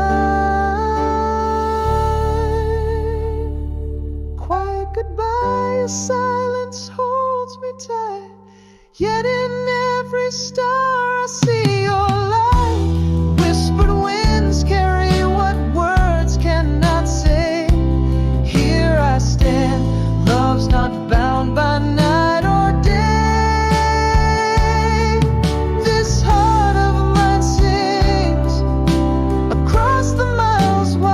Quiet goodbye, a silence holds me tight. Yet in every star I see your light. Whispered winds carry what words cannot say. Here I stand, love's not bound by night or day. This heart of mine sings across the miles wide.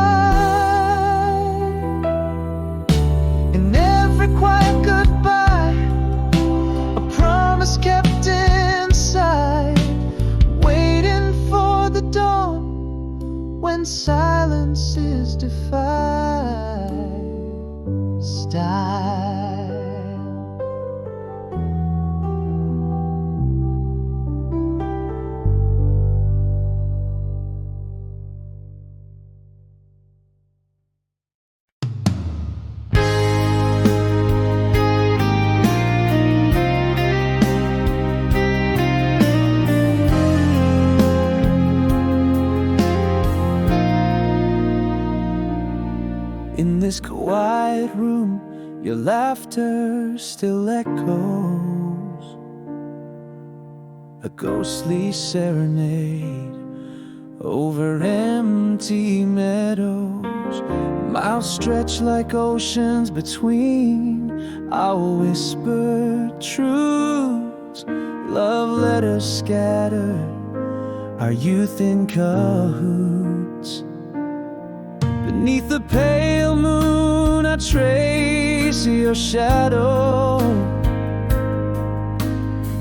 In every quiet goodbye, a promise kept inside, waiting for the dawn when silence is defied. Style. In this quiet room, your laughter still echoes, a ghostly serenade over empty meadows. Miles stretch like oceans between our whispered truths. Love letters scatter our youth in cahoots. Beneath the pale moon I trace your shadow.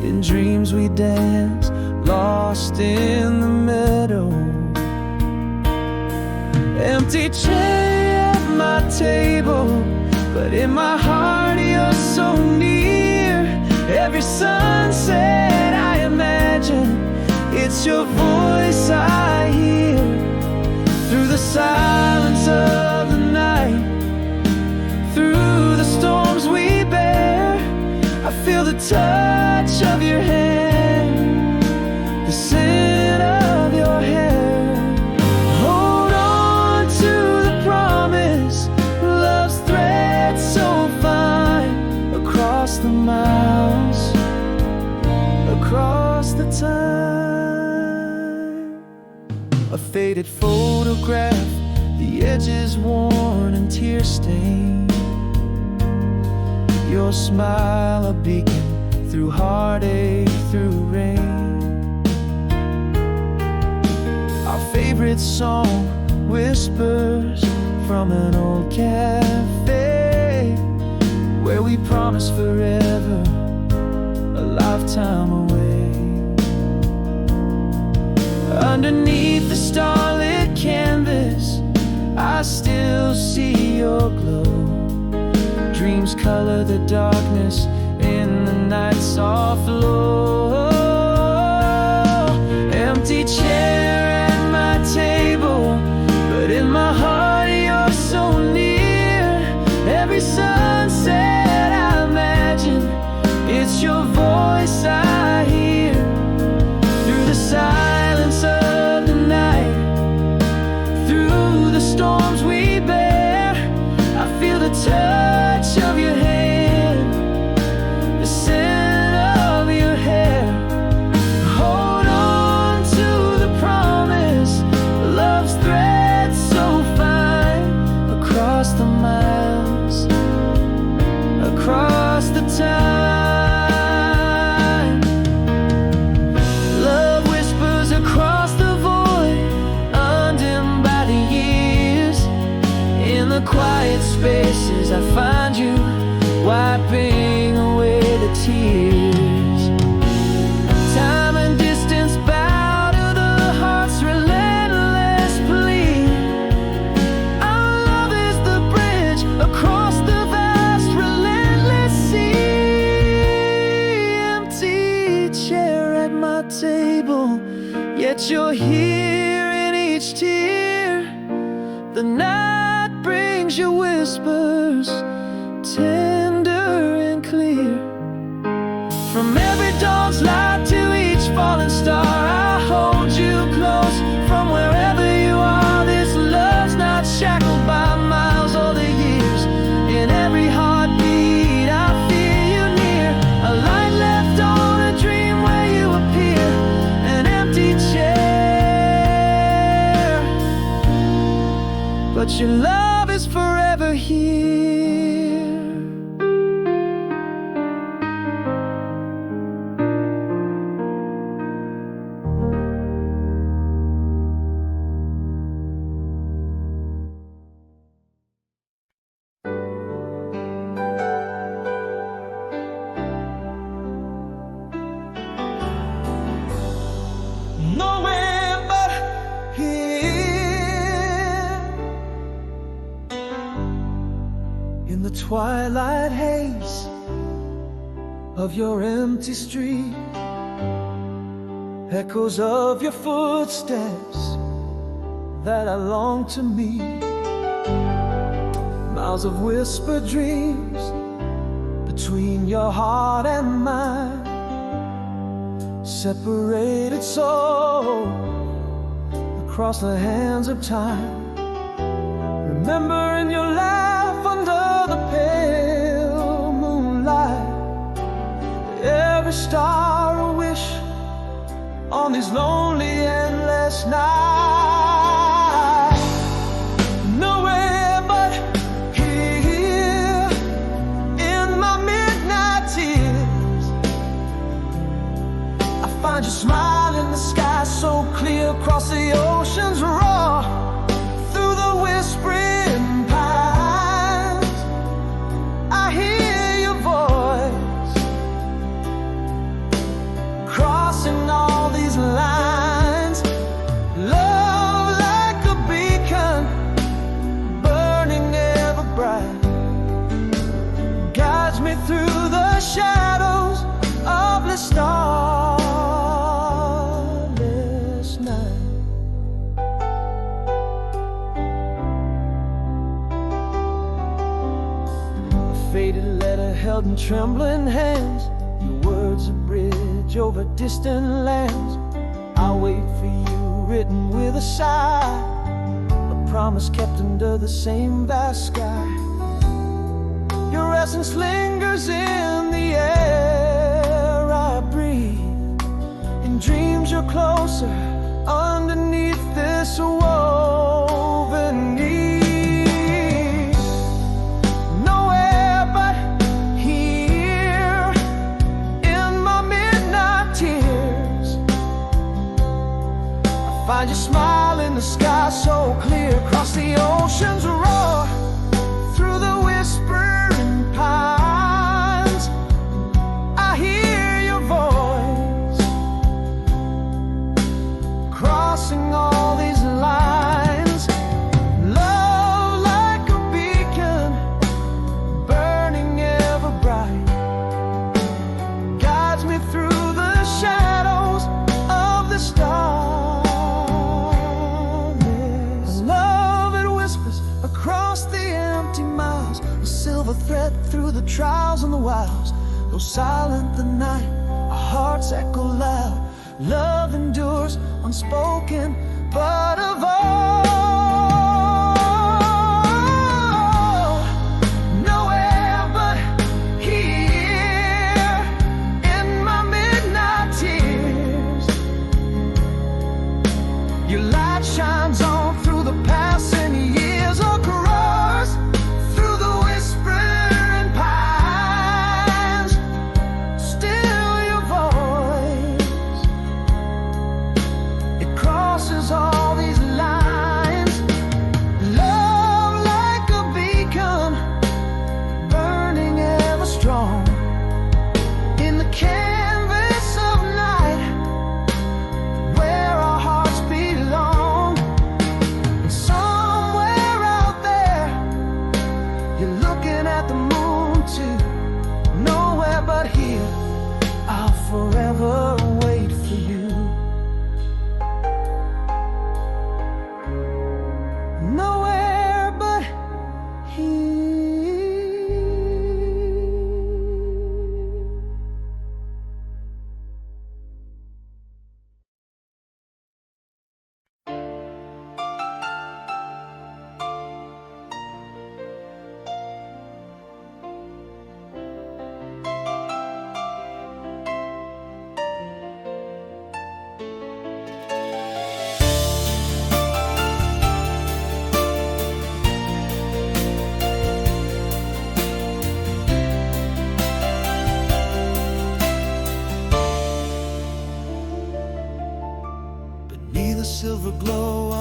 In dreams we dance, lost in the meadow. Empty chair at my table, but in my heart you're so near. Every sunset I imagine, it's your voice I hear. Through the silence of the night, through the storms we bear, I feel the touch of your hand, the scent of your hair. Hold on to the promise, love's thread so fine, across the miles, across the time. A faded photograph, the edges worn and tear-stained. Your smile a beacon through heartache, through rain. Our favorite song whispers from an old cafe, where we promised forever, a lifetime away. Underneath the starlit canvas, I still see your glow. Dreams color the darkness in the night's soft glow. Empty chair at my table, but in my heart you're so near. Every sunset I imagine, it's your voice I hear. Through the silence of the night, through the storms we bear, I feel the touch of your hand, the scent of your hair. hear in each tear. The night brings you whispers, tender and clear. From every dawn's light to each falling star, I hold you close. From wherever you are, this love's not shackled by miles or the years. In every heartbeat I feel you near, a light left on a dream where you appear, an empty chair, but your love is forever here. Nowhere but here, in the twilight haze of your empty street, echoes of your footsteps that I long to meet. Miles of whispered dreams between your heart and mine, separated so across the hands of time. Remembering your laugh under the pale moonlight, every star a wish on these lonely endless nights. Nowhere but here, in my midnight tears, I find your smile in the sky so clear, across the ocean's roar, through the whispering pines. I hear your voice crossing all these lines. Love like a beacon, burning ever bright, guides me through the shadows of the starless night. A faded letter held in trembling hands, your words a bridge over distant lands. I'll wait for you, written with a sigh, a promise kept under the same vast sky. Your essence lingers in the air I breathe. In dreams you're closer, underneath this woven need. Nowhere but here, in my midnight tears, I find your smile in the sky so clear, across the ocean's roar, through the whispering pines. I hear your voice crossing all these lines. Love like a beacon, burning ever bright, guides me through the shadows of the stars. Love, it whispers across the empty miles, a silver thread through the trials and the wiles. Though silent the night, our hearts echo loud. Love endures unspoken, but of all, nowhere but here, in my midnight tears. Your light shines on through the passing years, across through the whispering pines. Still your voice, it crosses all these lines. Love like a beacon, burning ever strong, in the canvas of night, where our hearts belong.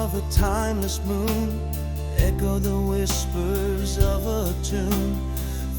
of a timeless moon echo the whispers of a tune.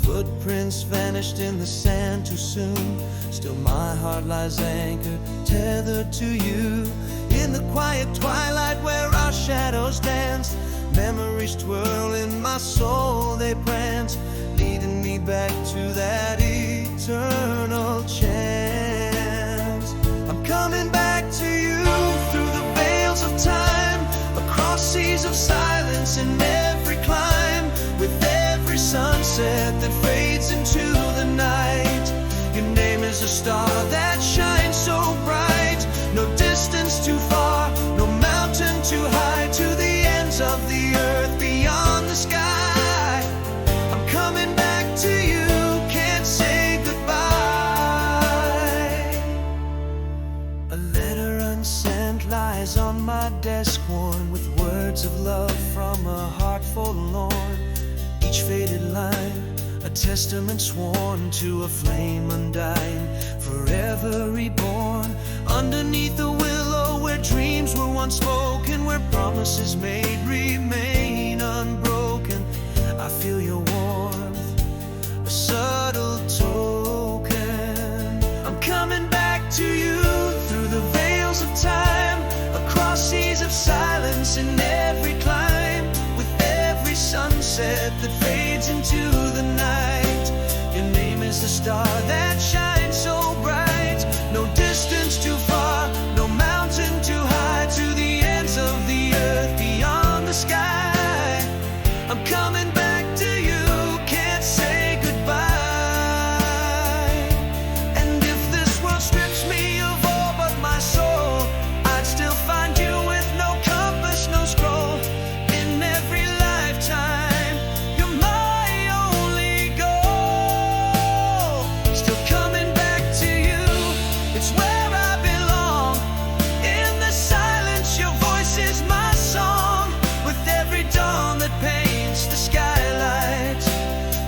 Footprints vanished in the sand too soon. Still my heart lies anchored, tethered to you. In the quiet twilight where our shadows dance, memories twirl in my soul, they prance, leading me back to that eternal chance. I'm coming back to you through the veils of time, across seas of silence in every climb, with every sunset that fades into the night. Your name is a star that shines so bright, no distance too far, no mountain too high, to the ends of the earth, beyond the sky. I'm coming back to you, can't say goodbye. A letter unsent lies on my desk, worn with words of love from a heart forlorn. Each faded line, a testament sworn to a flame undying, forever reborn. Underneath the willow where dreams were once spoken, where promises made remain unbroken, I feel your warmth, a subtle token. I'm coming back to you through the veils of time, across seas of silence in every climb, with every sunset that fades into the night. Your name is the star that shines so bright, no distance too far, no mountain too high, to the ends of the earth, beyond the sky. I'm coming back to you, can't say goodbye. And if this world strips me of all but my soul, I'd still find you with no compass, no scroll. In every lifetime, you're my only goal. Still coming back to you, it's where I belong. In the silence, your voice is my song. With every dawn that paints the skylight,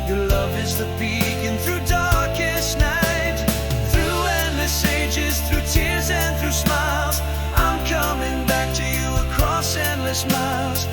your love is the beacon through darkest night. Through endless ages, through tears and through smiles, I'm coming back to you across endless miles.